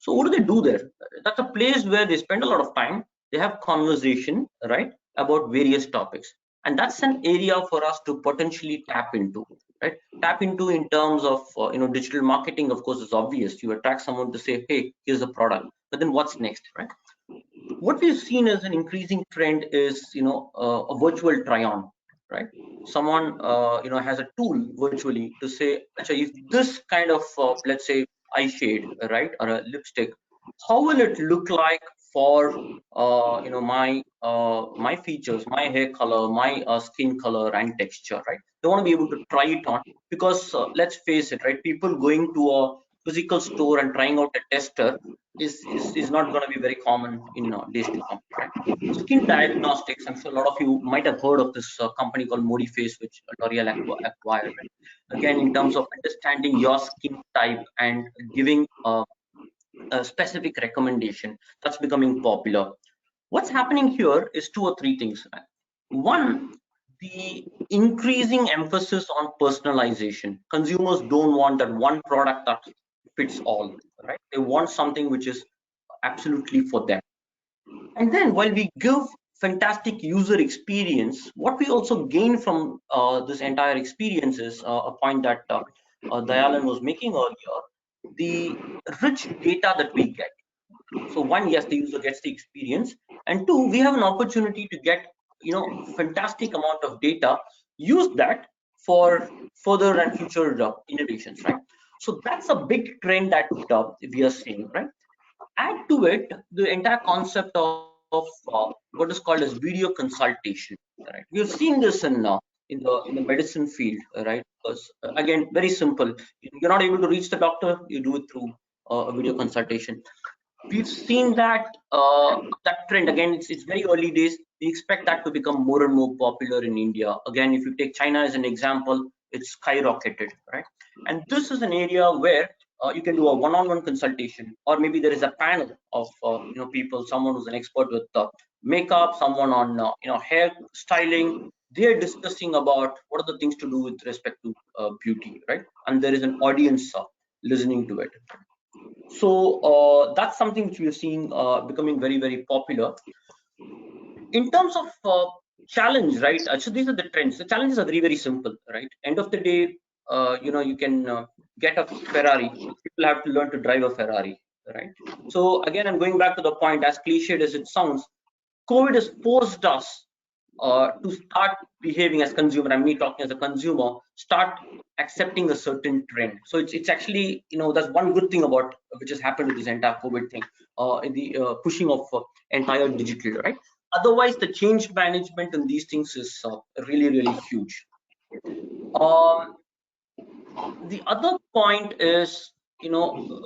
So what do they do there? That's a place where they spend a lot of time. They have conversation, right, about various topics, and that's an area for us to potentially tap into, right? Tap into in terms of digital marketing. Of course, is obvious. You attract someone to say, "Hey, here's a product," but then what's next, right? What we've seen as an increasing trend is a virtual try-on, right? Someone has a tool virtually to say, actually, if this kind of let's say eye shade, right, or a lipstick, how will it look like for my features, my hair color, my skin color and texture, right? They want to be able to try it on, because let's face it, right, people going to a physical store and trying out a tester is not going to be very common in days to come, right? Skin diagnostics, I'm sure a lot of you might have heard of this company called Modiface, which L'Oreal acquired, right? Again, in terms of understanding your skin type and giving a specific recommendation, that's becoming popular. What's happening here is 2 or 3 things. One, the increasing emphasis on personalization. Consumers don't want that one product that fits all, right? They want something which is absolutely for them. And then while we give fantastic user experience, what we also gain from this entire experience is a point that Dayalan was making earlier, the rich data that we get. So one, yes, the user gets the experience, and two, we have an opportunity to get fantastic amount of data, use that for further and future innovations, right? So that's a big trend that we are seeing, right? Add to it the entire concept of what is called as video consultation, right? We've seen this in the medicine field, right? Because again, very simple. You're not able to reach the doctor, you do it through a video consultation. We've seen that trend again. It's very early days. We expect that to become more and more popular in India. Again, if you take China as an example, it's skyrocketed, right? And this is an area where you can do a one-on-one consultation, or maybe there is a panel of people, someone who's an expert with makeup, someone on hair styling. They're discussing about what are the things to do with respect to beauty, right? And there is an audience listening to it. So that's something which we are seeing becoming very, very popular. In terms of challenge, right? So these are the trends. The challenges are very, very simple, right? End of the day, you can get a Ferrari. People have to learn to drive a Ferrari, right? So again, I'm going back to the point, as cliched as it sounds, COVID has forced us to start behaving as consumer, and me talking as a consumer, start accepting a certain trend. So it's actually, that's one good thing about which has happened with this entire COVID thing, in the pushing of entire digital, right? Otherwise, the change management in these things is really, really huge. The other point is,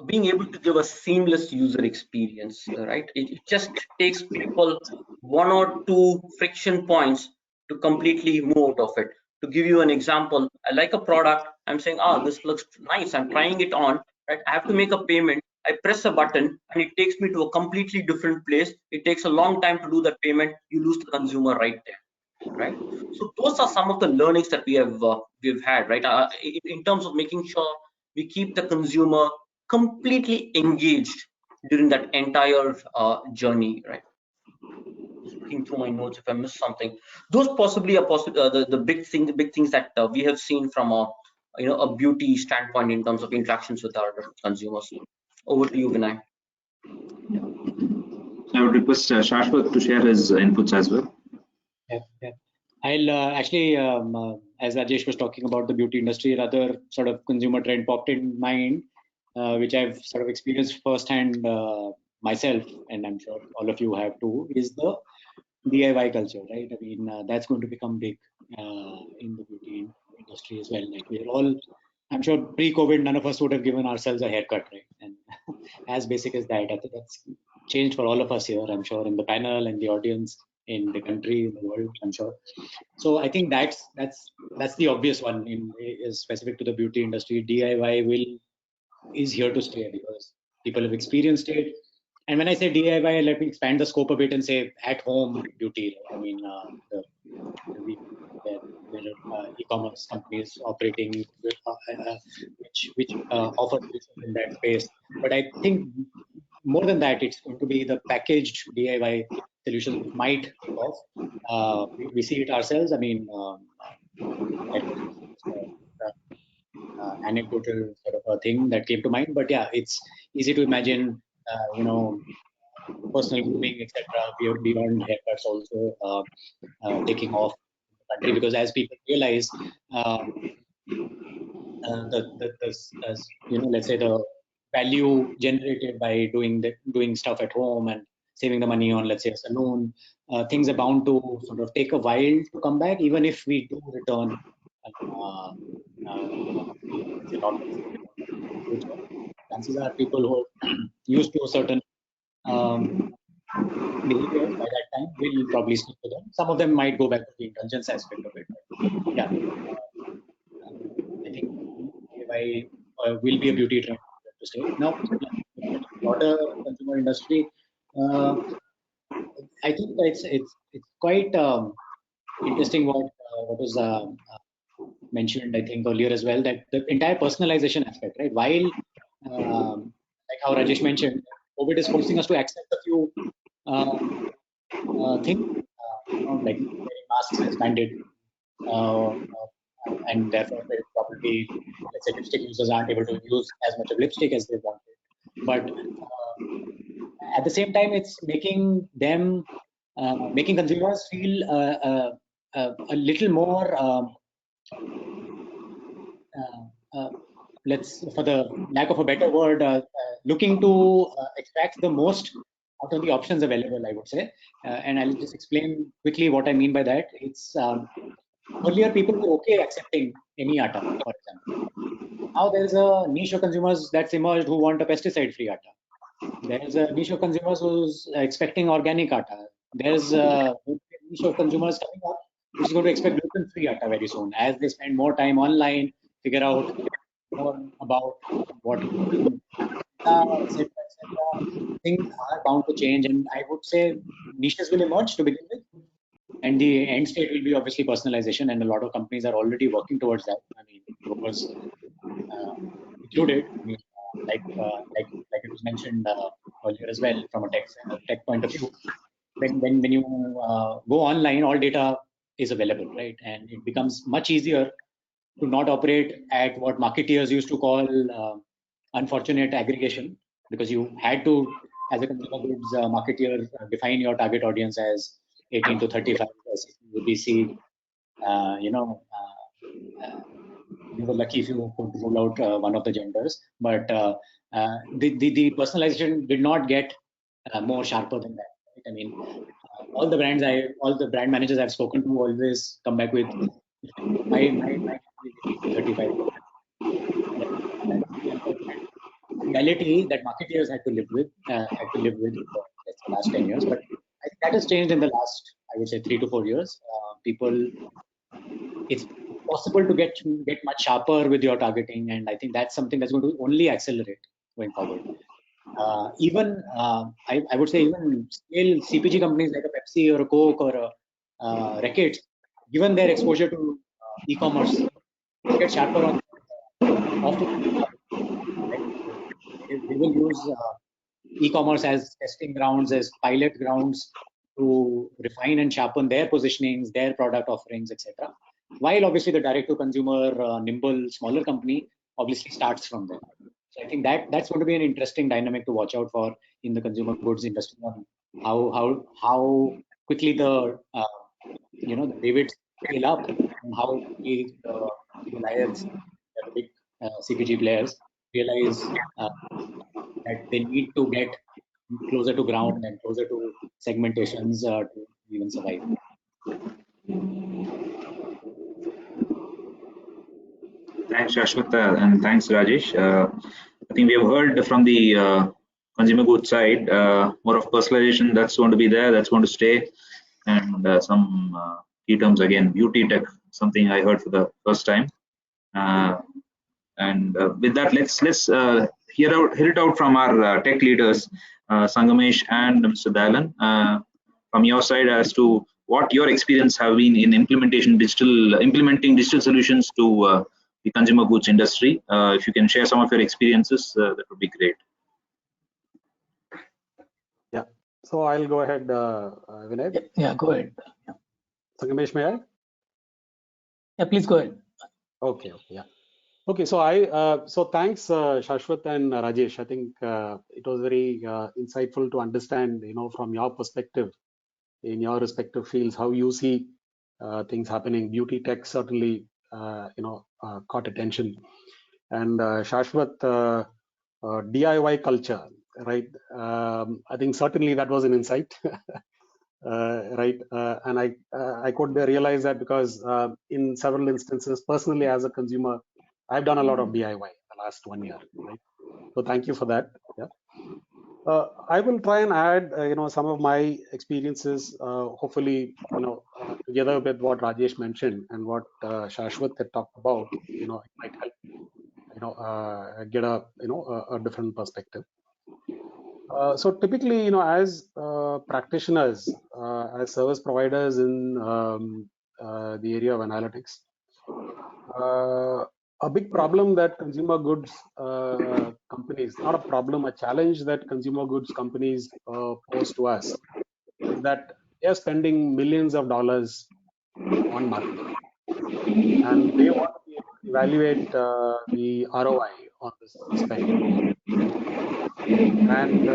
being able to give a seamless user experience, right? It just takes people one or two friction points to completely move out of it. To give you an example, I like a product, I'm saying, this looks nice, I'm trying it on, right? I have to make a payment, I press a button and it takes me to a completely different place. It takes a long time to do the payment, you lose the consumer right there. Right, so those are some of the learnings that we've had, right? In terms of making sure we keep the consumer completely engaged during that entire journey, right? Just looking through my notes if I missed something. Those possibly are the big things that we have seen from a beauty standpoint in terms of interactions with our consumers. Over to you, Vinay. I would request Shashwat to share his inputs as well. Yeah. I'll actually, as Rajesh was talking about the beauty industry, another sort of consumer trend popped in mind, which I've sort of experienced firsthand myself, and I'm sure all of you have too, is the DIY culture, right? I mean, that's going to become big in the beauty industry as well. Like we're all, I'm sure pre-COVID, none of us would have given ourselves a haircut, right? And as basic as that, I think that's changed for all of us here, I'm sure, in the panel and the audience, in the country, in the world, I'm sure. So I think that's the obvious one is specific to the beauty industry. DIY is here to stay because people have experienced it. And when I say DIY, let me expand the scope a bit and say at home beauty. I mean, there are e-commerce companies operating which offer in that space. But I think more than that, it's going to be the packaged DIY solutions which might take off. We see it ourselves. I mean, anecdotal sort of a thing that came to mind. But yeah, it's easy to imagine, personal grooming, etc. Beyond haircuts also taking off in the country, because as people realize, let's say the value generated by doing stuff at home and saving the money on, let's say, a salon, things are bound to sort of take a while to come back, even if we do return. Chances are people who are used to a certain behavior by that time will probably stick to them. Some of them might go back to the indulgence aspect of it. Yeah, I think DIY will be a beauty trend to stay. Now, broader consumer industry, I think it's quite interesting what was mentioned, I think, earlier as well, that the entire personalization aspect, right? While, like how Rajesh mentioned, COVID is forcing us to accept a few things, like wearing masks is mandated, and therefore probably, let's say, lipstick users aren't able to use as much of lipstick as they wanted. But at the same time, it's making them, making consumers feel a little more for the lack of a better word, looking to extract the most out of the options available, I would say. And I'll just explain quickly what I mean by that. It's earlier people were okay accepting any atta, for example. Now there's a niche of consumers that's emerged who want a pesticide-free atta. There's a niche of consumers who's expecting organic atta. There's a niche of consumers coming up which is going to expect gluten-free atta very soon as they spend more time online, figure out more about what etc. Things are bound to change, and I would say niches will emerge to begin with, and the end state will be obviously personalization, and a lot of companies are already working towards that. I mean, brokers included. I mean, like it was mentioned earlier as well, from a tech point of view. When you go online, all data is available, right? And it becomes much easier to not operate at what marketeers used to call unfortunate aggregation, because you had to, as a consumer goods marketeer, define your target audience as 18 to 35 UBC. You were lucky if you could rule out one of the genders, but the personalization did not get more sharper than that. Right? I mean, all the brand managers I've spoken to always come back with my 35. Reality that marketeers had to live with for the last 10 years, but I think that has changed in the last, I would say, 3 to 4 years. It's possible to get much sharper with your targeting, and I think that's something that's going to only accelerate going forward. I would say even scale CPG companies like a Pepsi or a Coke or a Reckitt, given their exposure to e-commerce, get sharper on they will use e-commerce as testing grounds, as pilot grounds to refine and sharpen their positionings, their product offerings, etc. While obviously the direct-to-consumer, nimble, smaller company obviously starts from there. So I think that's going to be an interesting dynamic to watch out for in the consumer goods industry, on how quickly the the Davids scale up, and how the Goliaths, the big CPG players, realize that they need to get closer to ground and closer to segmentations to even survive. Thanks, Shashwat, and thanks, Rajesh. I think we have heard from the consumer goods side, more of personalization that's going to be there, that's going to stay, and some key terms again, beauty tech, something I heard for the first time. With that, let's hear it out from our tech leaders, Sangamesh and Mr. Dalan, from your side as to what your experience have been in implementing digital solutions to the consumer goods industry. If you can share some of your experiences, that would be great. Yeah. So I'll go ahead, Vinay. Yeah, go ahead. Yeah. Sangamesh, may I? Yeah, please go ahead. Okay. Yeah. Okay. So so thanks, Shashwat and Rajesh. I think it was very insightful to understand, from your perspective, in your respective fields, how you see things happening. Beauty tech certainly, caught attention, and Shashwat, DIY culture, right? I think certainly that was an insight, right? And I could realize that because in several instances, personally as a consumer, I've done a lot of DIY in the last 1 year, right? So thank you for that. Yeah. I will try and add, some of my experiences, hopefully, together with what Rajesh mentioned and what Shashwat had talked about, it might help, get a different perspective. So typically, as practitioners, as service providers in the area of analytics, a big problem that consumer goods companies, not a problem, a challenge that consumer goods companies pose to us is that they're spending millions of dollars on marketing, and they want to be able to evaluate the ROI on this spend. And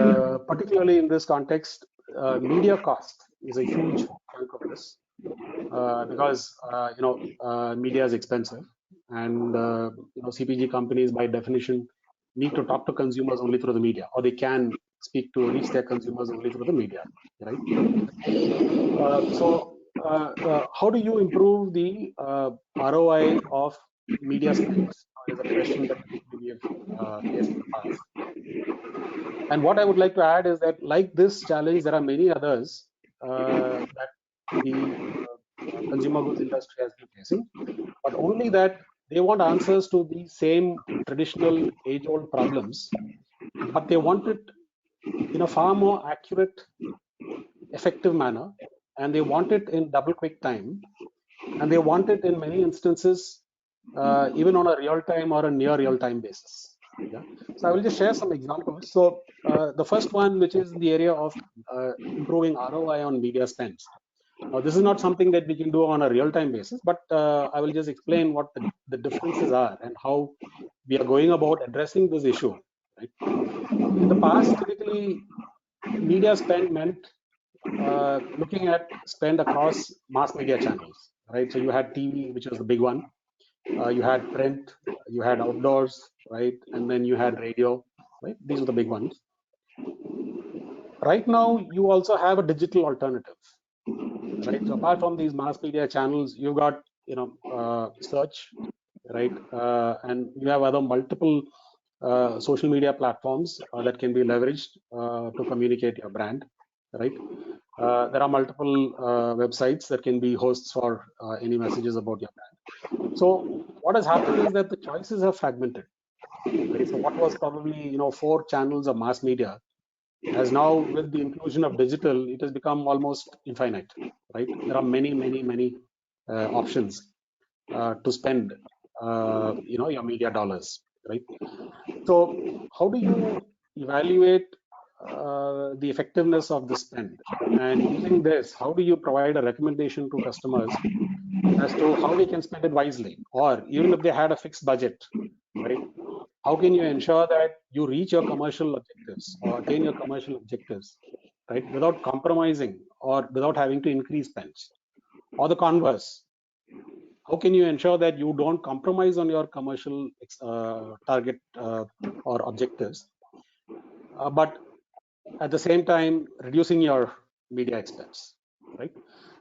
particularly in this context, media cost is a huge chunk of this because media is expensive. and CPG companies by definition need to talk to consumers only through the media, or they can speak to reach their consumers only through the media, right? How do you improve the ROI of media spends? Is a question that we have faced in the past. And what I would like to add is that, like this challenge, there are many others that the consumer goods industry has been facing, but only that they want answers to the same traditional age-old problems, but they want it in a far more accurate, effective manner, and they want it in double quick time, and they want it in many instances even on a real-time or a near real-time basis. Yeah. So I will just share some examples. So the first one, which is in the area of improving ROI on media spends. Now, this is not something that we can do on a real-time basis, but I will just explain what the differences are and how we are going about addressing this issue. Right? In the past, typically, media spend meant looking at spend across mass media channels. Right? So you had TV, which was the big one. You had print, you had outdoors, right? And then you had radio, right? These are the big ones. Right now, you also have a digital alternative, right? So apart from these mass media channels, you've got, search, right? And you have other multiple social media platforms that can be leveraged to communicate your brand, right? There are multiple websites that can be hosts for any messages about your brand. So what has happened is that the choices have fragmented. Right? So what was probably 4 channels of mass media has now, with the inclusion of digital, it has become almost infinite. Right? There are many options to spend your media dollars. Right? So how do you evaluate the effectiveness of the spend? And using this, how do you provide a recommendation to customers as to how they can spend it wisely? Or even if they had a fixed budget, right? How can you ensure that you reach your commercial objectives or attain your commercial objectives, right? Without compromising or without having to increase spends? Or the converse, how can you ensure that you don't compromise on your commercial target or objectives, but at the same time reducing your media expense, right?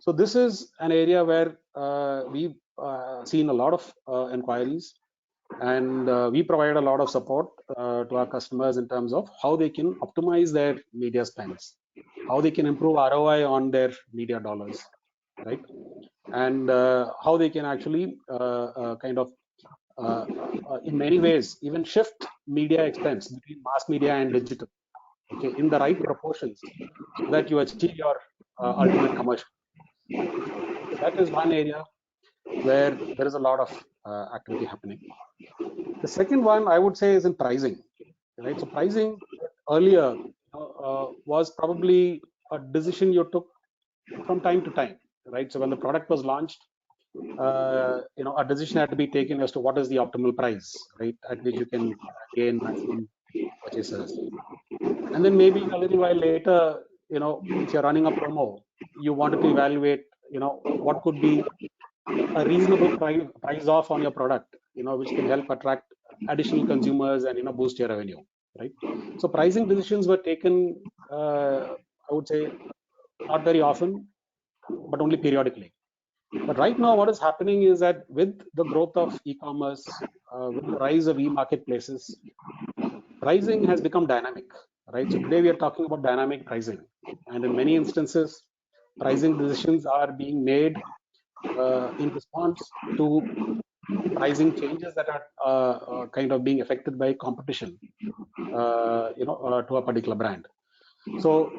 So this is an area where we've seen a lot of inquiries, and we provide a lot of support to our customers in terms of how they can optimize their media spends, how they can improve ROI on their media dollars, right? And how they can actually in many ways even shift media expense between mass media and digital, okay, in the right proportions, so that you achieve your ultimate commercial. So that is one area where there is a lot of activity happening. The second one I would say is in pricing, right? So pricing earlier was probably a decision you took from time to time, right? So when the product was launched, a decision had to be taken as to what is the optimal price, right, at which you can gain maximum purchasers. And then maybe a little while later, if you're running a promo, you wanted to evaluate, what could be a reasonable price off on your product, which can help attract additional consumers and boost your revenue, right? So pricing decisions were taken, I would say, not very often, but only periodically. But right now, what is happening is that with the growth of e-commerce, with the rise of e-marketplaces, pricing has become dynamic, right? So today we are talking about dynamic pricing, and in many instances, pricing decisions are being made in response to pricing changes that are kind of being affected by competition, to a particular brand. So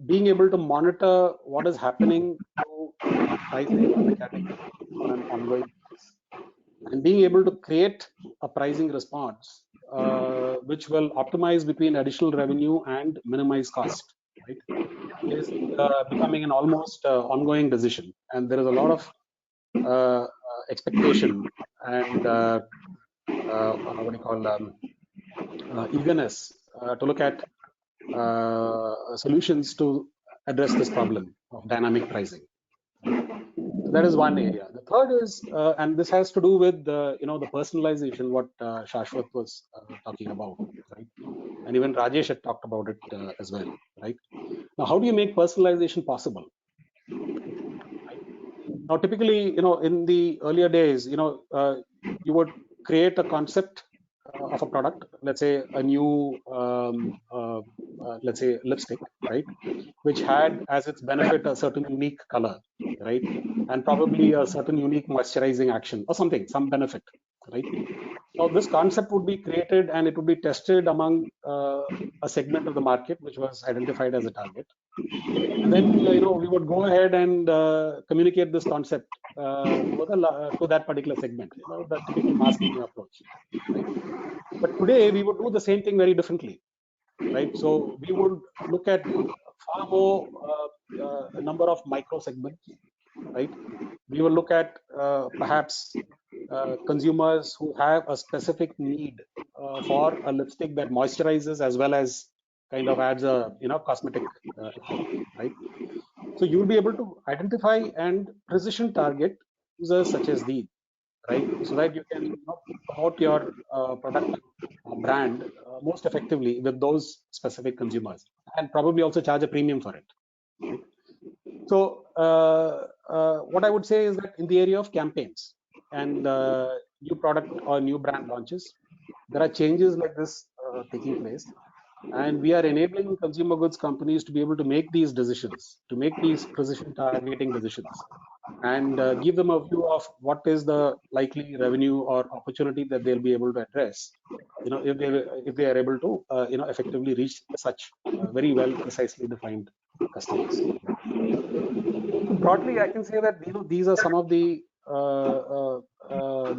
being able to monitor what is happening to pricing in the category on an ongoing basis, and being able to create a pricing response which will optimize between additional revenue and minimize cost, right, is becoming an almost ongoing decision. And there is a lot of expectation and what do you call eagerness to look at solutions to address this problem of dynamic pricing. So that is one area. The third is, and this has to do with the personalization, what Shashwat was talking about, right? And even Rajesh had talked about it as well, right? Now, how do you make personalization possible? Right? Now, typically, in the earlier days, you would create a concept of a product, let's say a new, let's say lipstick, right, which had as its benefit a certain unique color, right, and probably a certain unique moisturizing action or something, some benefit, right. Now, this concept would be created and it would be tested among a segment of the market which was identified as a target. And then, we would go ahead and communicate this concept to that particular segment, the typical marketing approach, right? But today we would do the same thing very differently, right? So we would look at far more number of micro segments, right? We will look at perhaps consumers who have a specific need for a lipstick that moisturizes as well as kind of adds a cosmetic effect, right? So you will be able to identify and precision target users such as these, right? So that you can promote your product or brand most effectively with those specific consumers, and probably also charge a premium for it, right? So what I would say is that in the area of campaigns and new product or new brand launches, there are changes like this taking place, and we are enabling consumer goods companies to be able to make these decisions, to make these precision targeting decisions, and give them a view of what is the likely revenue or opportunity that they'll be able to address, if they are able to effectively reach such very well precisely defined customers. So broadly, I can say that these are some of the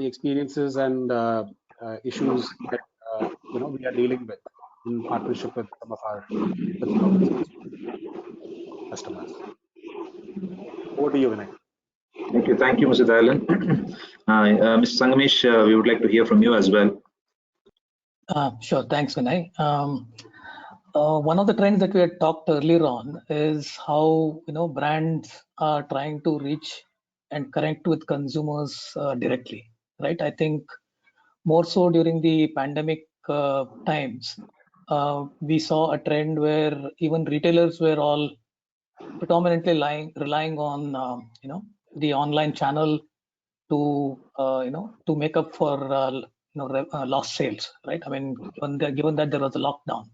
experiences and issues that we are dealing with in partnership with some of our customers. Over to you, Vinay. Thank you, Mr. Dayalan. Mr. Sangamesh, we would like to hear from you as well. Sure, thanks, Vinay. One of the trends that we had talked earlier on is how brands are trying to reach and connect with consumers directly, right? I think more so during the pandemic times, we saw a trend where even retailers were all predominantly relying on the online channel to to make up for lost sales, right? I mean, given that there was a lockdown.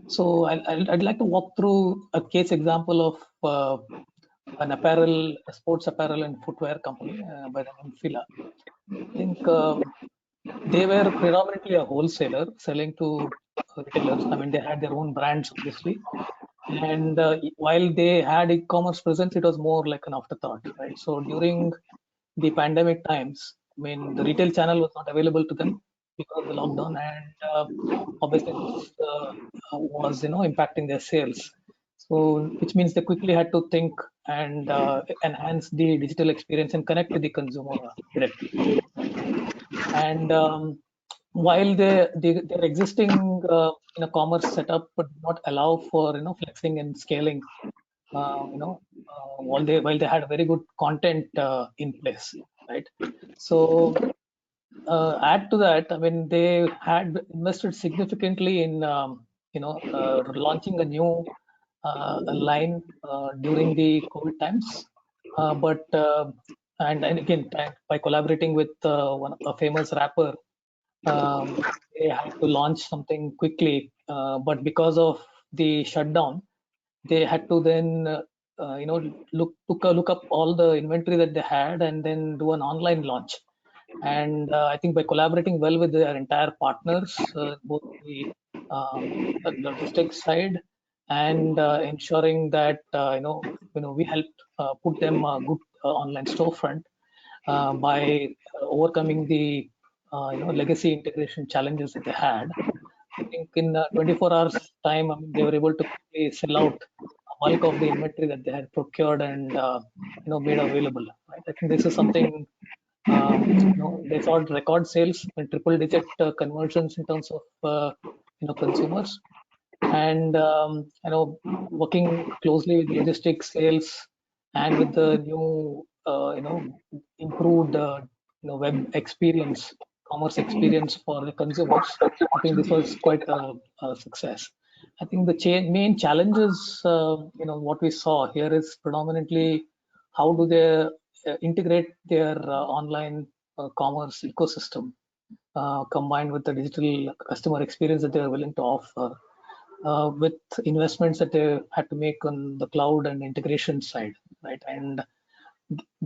So I'd like to walk through a case example of an sports apparel and footwear company by the name Fila. I think they were predominantly a wholesaler selling to retailers. I mean, they had their own brands, obviously. And while they had e-commerce presence, it was more like an afterthought, right? So during the pandemic times, I mean, the retail channel was not available to them because of the lockdown, and obviously this was impacting their sales. So which means they quickly had to think and enhance the digital experience and connect with the consumer directly. And while their existing commerce setup would not allow for flexing and scaling, while they had a very good content in place, right? So add to that, I mean, they had invested significantly in launching a new line during the COVID times, and again by collaborating with a famous rapper, they had to launch something quickly, but because of the shutdown, they had to then look up all the inventory that they had and then do an online launch. And I think by collaborating well with their entire partners, both the logistics side and ensuring that we helped put them a good online storefront by overcoming the legacy integration challenges that they had. I think in 24 hours time, I mean, they were able to quickly sell out a bulk of the inventory that they had procured and made available. Right? I think this is something. They saw record sales and triple-digit conversions in terms of consumers, and working closely with logistics, sales, and with the new improved web experience, commerce experience for the consumers. I think this was quite a success. I think the main challenges, what we saw here is predominantly how do they integrate their online commerce ecosystem combined with the digital customer experience that they are willing to offer, with investments that they had to make on the cloud and integration side, right? And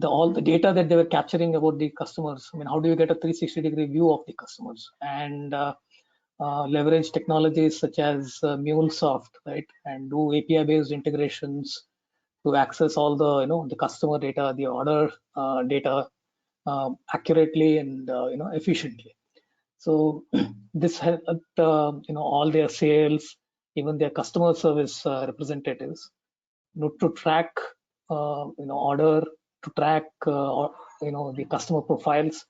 all the data that they were capturing about the customers. I mean, how do you get a 360-degree view of the customers and leverage technologies such as MuleSoft, right? And do API-based integrations to access all the the customer data, the order data accurately and efficiently. So this helped all their sales, even their customer service representatives, to track order, to track the customer profiles,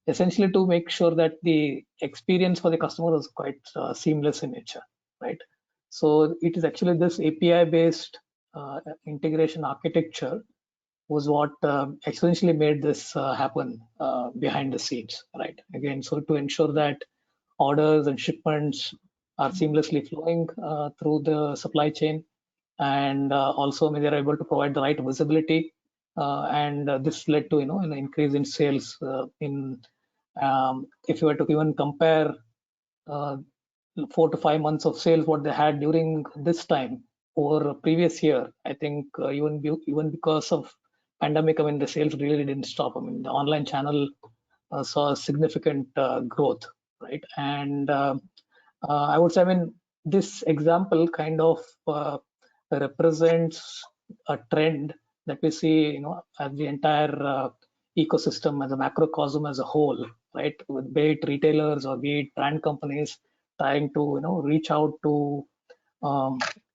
essentially to make sure that the experience for the customer is quite seamless in nature, right? So it is actually this API-based integration architecture was what essentially made this happen behind the scenes, right? Again, so to ensure that orders and shipments are seamlessly flowing through the supply chain, and also they're able to provide the right visibility, and this led to an increase in sales. If you were to even compare 4 to 5 months of sales what they had during this time over previous year, I think even because of pandemic, I mean, the sales really didn't stop. I mean, the online channel saw significant growth, right? And I would say, I mean, this example kind of represents a trend that we see, as the entire ecosystem, as a macrocosm as a whole, right? With be it retailers or be it brand companies trying to, reach out to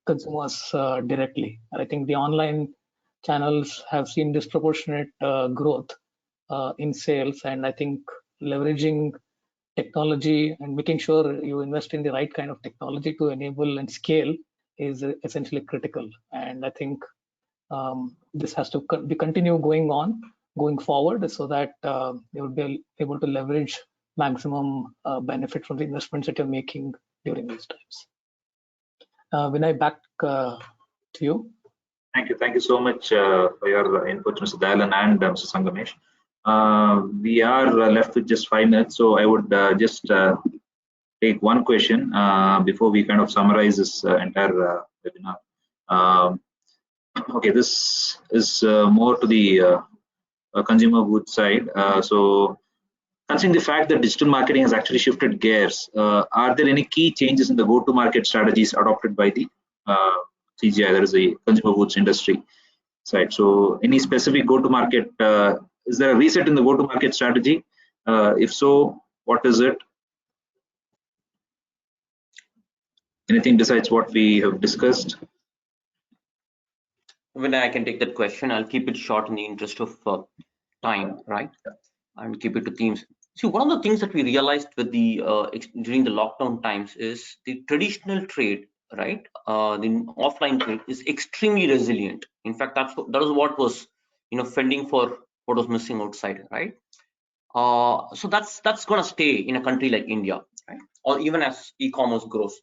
consumers directly. And I think the online channels have seen disproportionate growth in sales, and I think leveraging technology and making sure you invest in the right kind of technology to enable and scale is essentially critical. And I think this has to be continue going forward, so that they would be able to leverage maximum benefit from the investments that you're making during these times. Vinay, back to you. Thank you so much for your input, Mr. Dalan and Mr. Sangamesh. We are left with just 5 minutes, so I would just take one question before we kind of summarize this entire webinar. Okay, this is more to the consumer goods side. So, considering the fact that digital marketing has actually shifted gears, are there any key changes in the go-to-market strategies adopted by the CGI, that is the consumer goods industry side? So, any specific go-to-market, is there a reset in the go-to-market strategy? If so, what is it? Anything besides what we have discussed? When I can take that question, I'll keep it short in the interest of time, right? And keep it to themes. See, one of the things that we realized with the during the lockdown times is the traditional trade, right? The offline trade is extremely resilient. In fact, that was what was fending for what was missing outside, right? So that's going to stay in a country like India, right? Or even as e-commerce grows.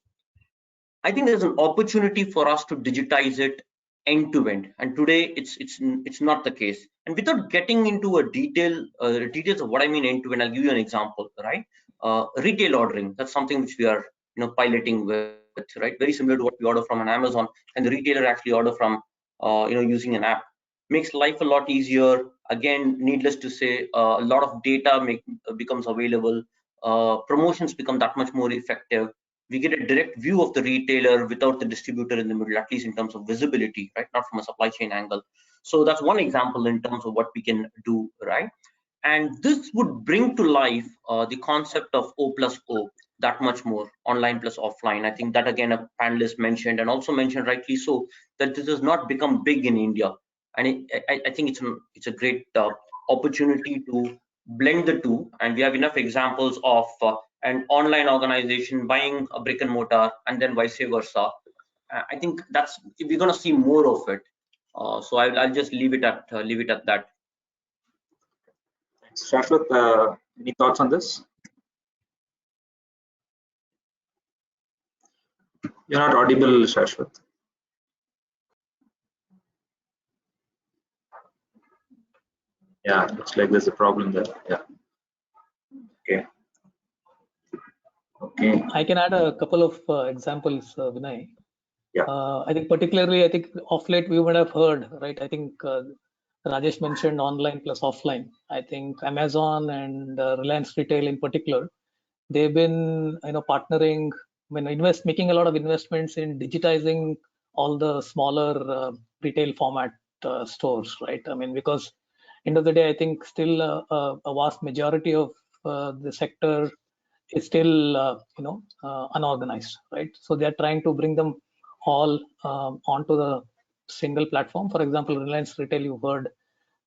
I think there's an opportunity for us to digitize it end to end, and today it's not the case. And without getting into a details of what I mean end to end, I'll give you an example, right? Retail ordering, that's something which we are piloting with, right? Very similar to what we order from an Amazon, and the retailer actually order from using an app. Makes life a lot easier. Again, needless to say, a lot of data becomes available. Promotions become that much more effective. We get a direct view of the retailer without the distributor in the middle, at least in terms of visibility, right? Not from a supply chain angle. So that's one example in terms of what we can do, right? And this would bring to life the concept of O plus O that much more, online plus offline. I think that again a panelist mentioned, and also mentioned rightly so, that this has not become big in India. And I think it's a great opportunity to blend the two, and we have enough examples of an online organization buying a brick and mortar, and then vice versa. I think we're going to see more of it. So I'll just leave it at that. Shashwat, any thoughts on this? You're not audible, Shashwat. Yeah, looks like there's a problem there. Yeah. Okay. Okay. I can add a couple of examples, Vinay. Yeah. I think particularly, I think of late we would have heard, right? I think Rajesh mentioned online plus offline. I think Amazon and Reliance Retail in particular, they've been, partnering, making a lot of investments in digitizing all the smaller retail format stores, right? I mean, because end of the day, I think still a vast majority of the sector is still, unorganized, right? So they're trying to bring them all onto the single platform. For example, Reliance Retail, you heard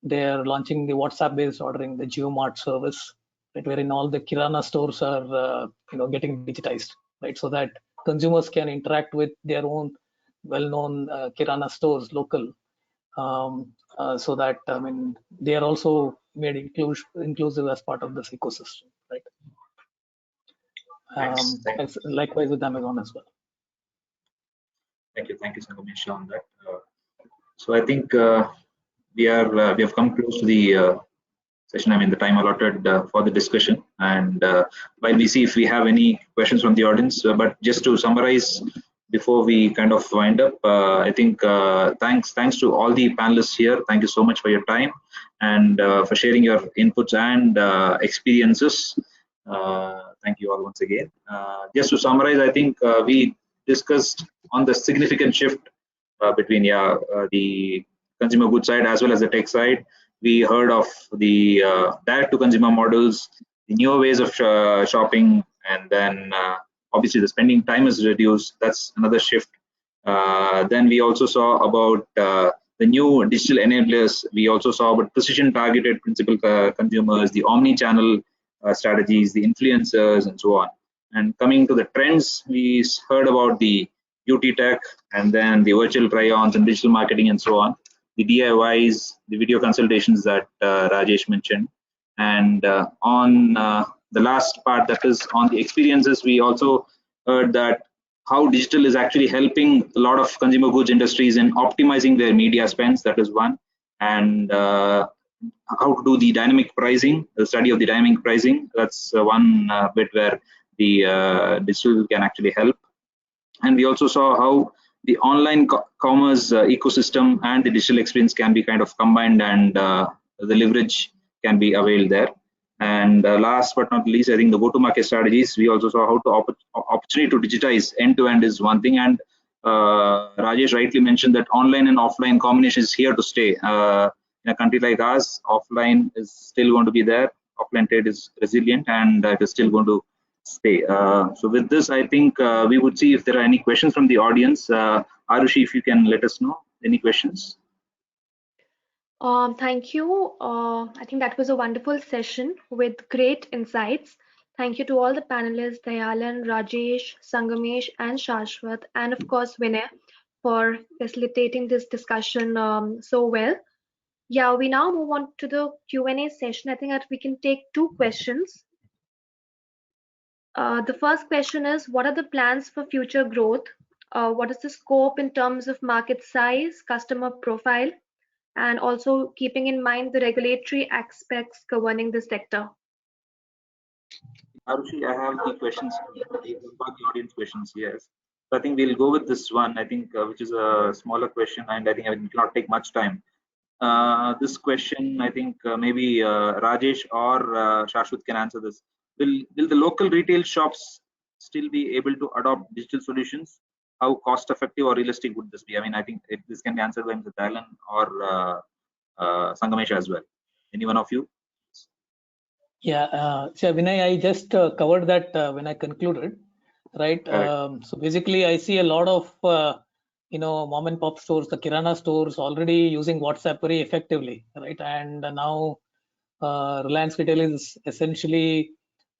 they're launching the WhatsApp-based ordering, the JioMart service, right, wherein all the Kirana stores are, getting digitized, right, so that consumers can interact with their own well-known Kirana stores local, so that they are also made inclusive as part of this ecosystem, right? Likewise with Amazon as well. Thank you, Sangamesh, on that. So I think we have come close to the session. I mean, the time allotted for the discussion, and while we see if we have any questions from the audience, but just to summarize before we kind of wind up, I think thanks to all the panelists here. Thank you so much for your time and for sharing your inputs and experiences. Thank you all once again. Just to summarize, I think we discussed on the significant shift between the consumer goods side as well as the tech side. We heard of the direct-to-consumer models, the newer ways of shopping, and then obviously the spending time is reduced. That's another shift. Then we also saw about the new digital enablers. We also saw about precision-targeted principal consumers, the omni-channel strategies, the influencers, and so on. And coming to the trends, we heard about the beauty tech, and then the virtual try-ons and digital marketing and so on, the DIYs, the video consultations that Rajesh mentioned. And on the last part, that is on the experiences, we also heard that how digital is actually helping a lot of consumer goods industries in optimizing their media spends. That is one. And how to do the dynamic pricing, the study of the dynamic pricing. That's one bit where the digital can actually help. And we also saw how the online commerce ecosystem and the digital experience can be kind of combined, and the leverage can be availed there. And last but not least, I think the go-to-market strategies, we also saw how to opportunity to digitize end-to-end is one thing. And Rajesh rightly mentioned that online and offline combination is here to stay. In a country like ours, offline is still going to be there. Offline trade is resilient, and it is still going to stay. So with this, I think we would see if there are any questions from the audience. Arushi, if you can let us know any questions. Thank you. I think that was a wonderful session with great insights. Thank you to all the panelists, Dayalan, Rajesh, Sangamesh, and Shashwat, and of course Vinay, for facilitating this discussion so well. Yeah, we now move on to the Q&A session. I think that we can take 2 questions. The first question is, what are the plans for future growth? What is the scope in terms of market size, customer profile, and also keeping in mind the regulatory aspects governing the sector? Arushi, I have the questions, the audience questions, yes. So I think we'll go with this one, I think, which is a smaller question, and I think it will not take much time. This question, I think maybe Rajesh or Shashwat can answer this. Will the local retail shops still be able to adopt digital solutions? How cost effective or realistic would this be? I mean, I think this can be answered by Mr. Dayalan or Sangamesh as well. Any one of you? Yeah, so Vinay, I just covered that when I concluded, right? So basically, I see a lot of mom and pop stores, the Kirana stores, already using WhatsApp very effectively, right? And now Reliance Retail is essentially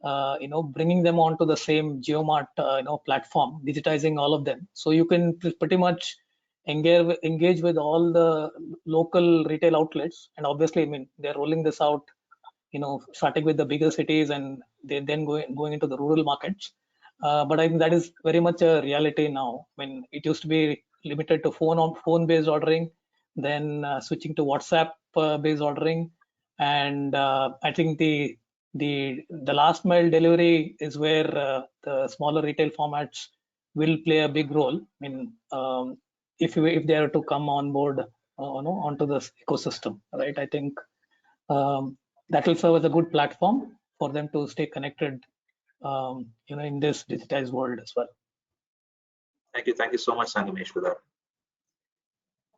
bringing them onto the same JioMart platform, digitizing all of them. So you can pretty much engage with all the local retail outlets, and obviously, I mean, they're rolling this out starting with the bigger cities and then going into the rural markets. But I think that is very much a reality now. When it used to be limited to phone-based ordering, then switching to WhatsApp-based ordering, and I think the last mile delivery is where the smaller retail formats will play a big role. I mean, if they are to come on board, onto this ecosystem, right? I think that will serve as a good platform for them to stay connected, in this digitized world as well. Thank you so much, Sangamesh, for that.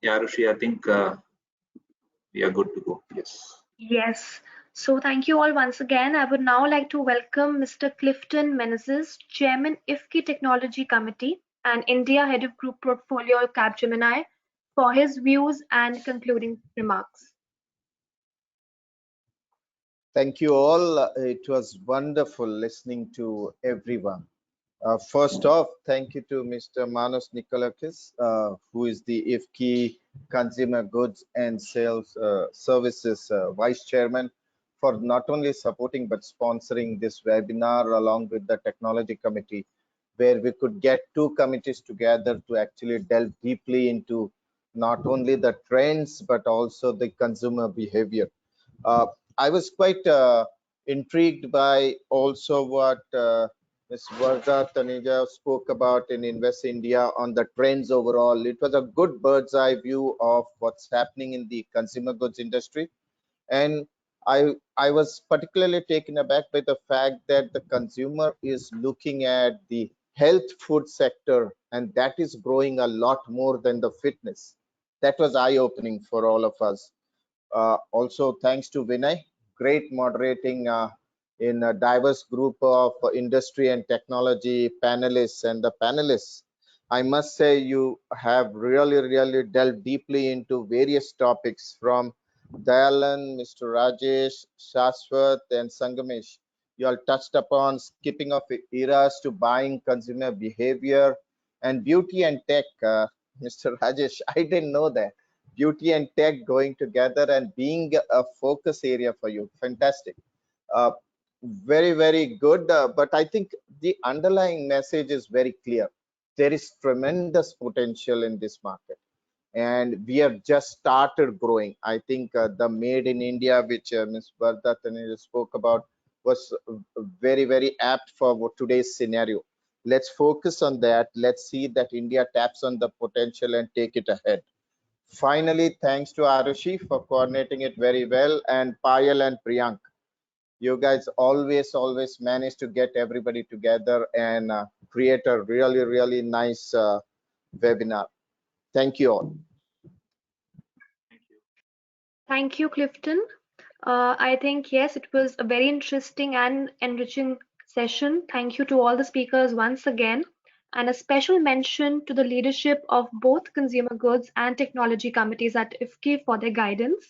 Yeah, Arushi, I think we are good to go. Yes. Yes. So thank you all once again. I would now like to welcome Mr. Clifton Menezes, Chairman IFCCI Technology Committee and India Head of Group Portfolio Capgemini, for his views and concluding remarks. Thank you all. It was wonderful listening to everyone. First off, thank you to Mr. Manos Nikolakis, who is the IFCCI Consumer Goods and Sales Services Vice Chairman, for not only supporting but sponsoring this webinar along with the Technology Committee, where we could get two committees together to actually delve deeply into not only the trends but also the consumer behavior. I was quite intrigued by also what Ms. Varda Taneja spoke about in Invest India on the trends overall. It was a good bird's eye view of what's happening in the consumer goods industry. And I was particularly taken aback by the fact that the consumer is looking at the health food sector, and that is growing a lot more than the fitness. That was eye-opening for all of us. Also, thanks to Vinay, great moderating in a diverse group of industry and technology panelists and the panelists. I must say you have really delved deeply into various topics from Dayalan, Mr. Rajesh, Shashwat, and Sangamesh. You all touched upon skipping of eras to buying consumer behavior and beauty and tech. Mr. Rajesh, I didn't know that. Beauty and tech going together and being a focus area for you. Fantastic. Very good. But I think the underlying message is very clear. There is tremendous potential in this market, and we have just started growing. I think the Made in India, which Ms. Varda Taneja spoke about, was very apt for today's scenario. Let's focus on that. Let's see that India taps on the potential and take it ahead. Finally, thanks to Arushi for coordinating it very well, and Payal and Priyank. You guys always manage to get everybody together and create a really nice webinar. Thank you all. Thank you, Clifton. I think, yes, it was a very interesting and enriching session. Thank you to all the speakers once again, and a special mention to the leadership of both consumer goods and technology committees at IFCCI for their guidance.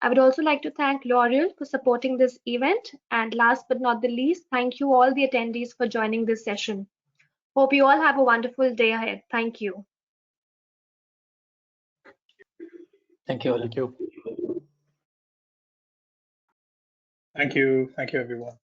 I would also like to thank L'Oreal for supporting this event, and last but not the least, thank you all the attendees for joining this session. Hope you all have a wonderful day ahead. Thank you. Thank you. Thank you. Thank you, everyone.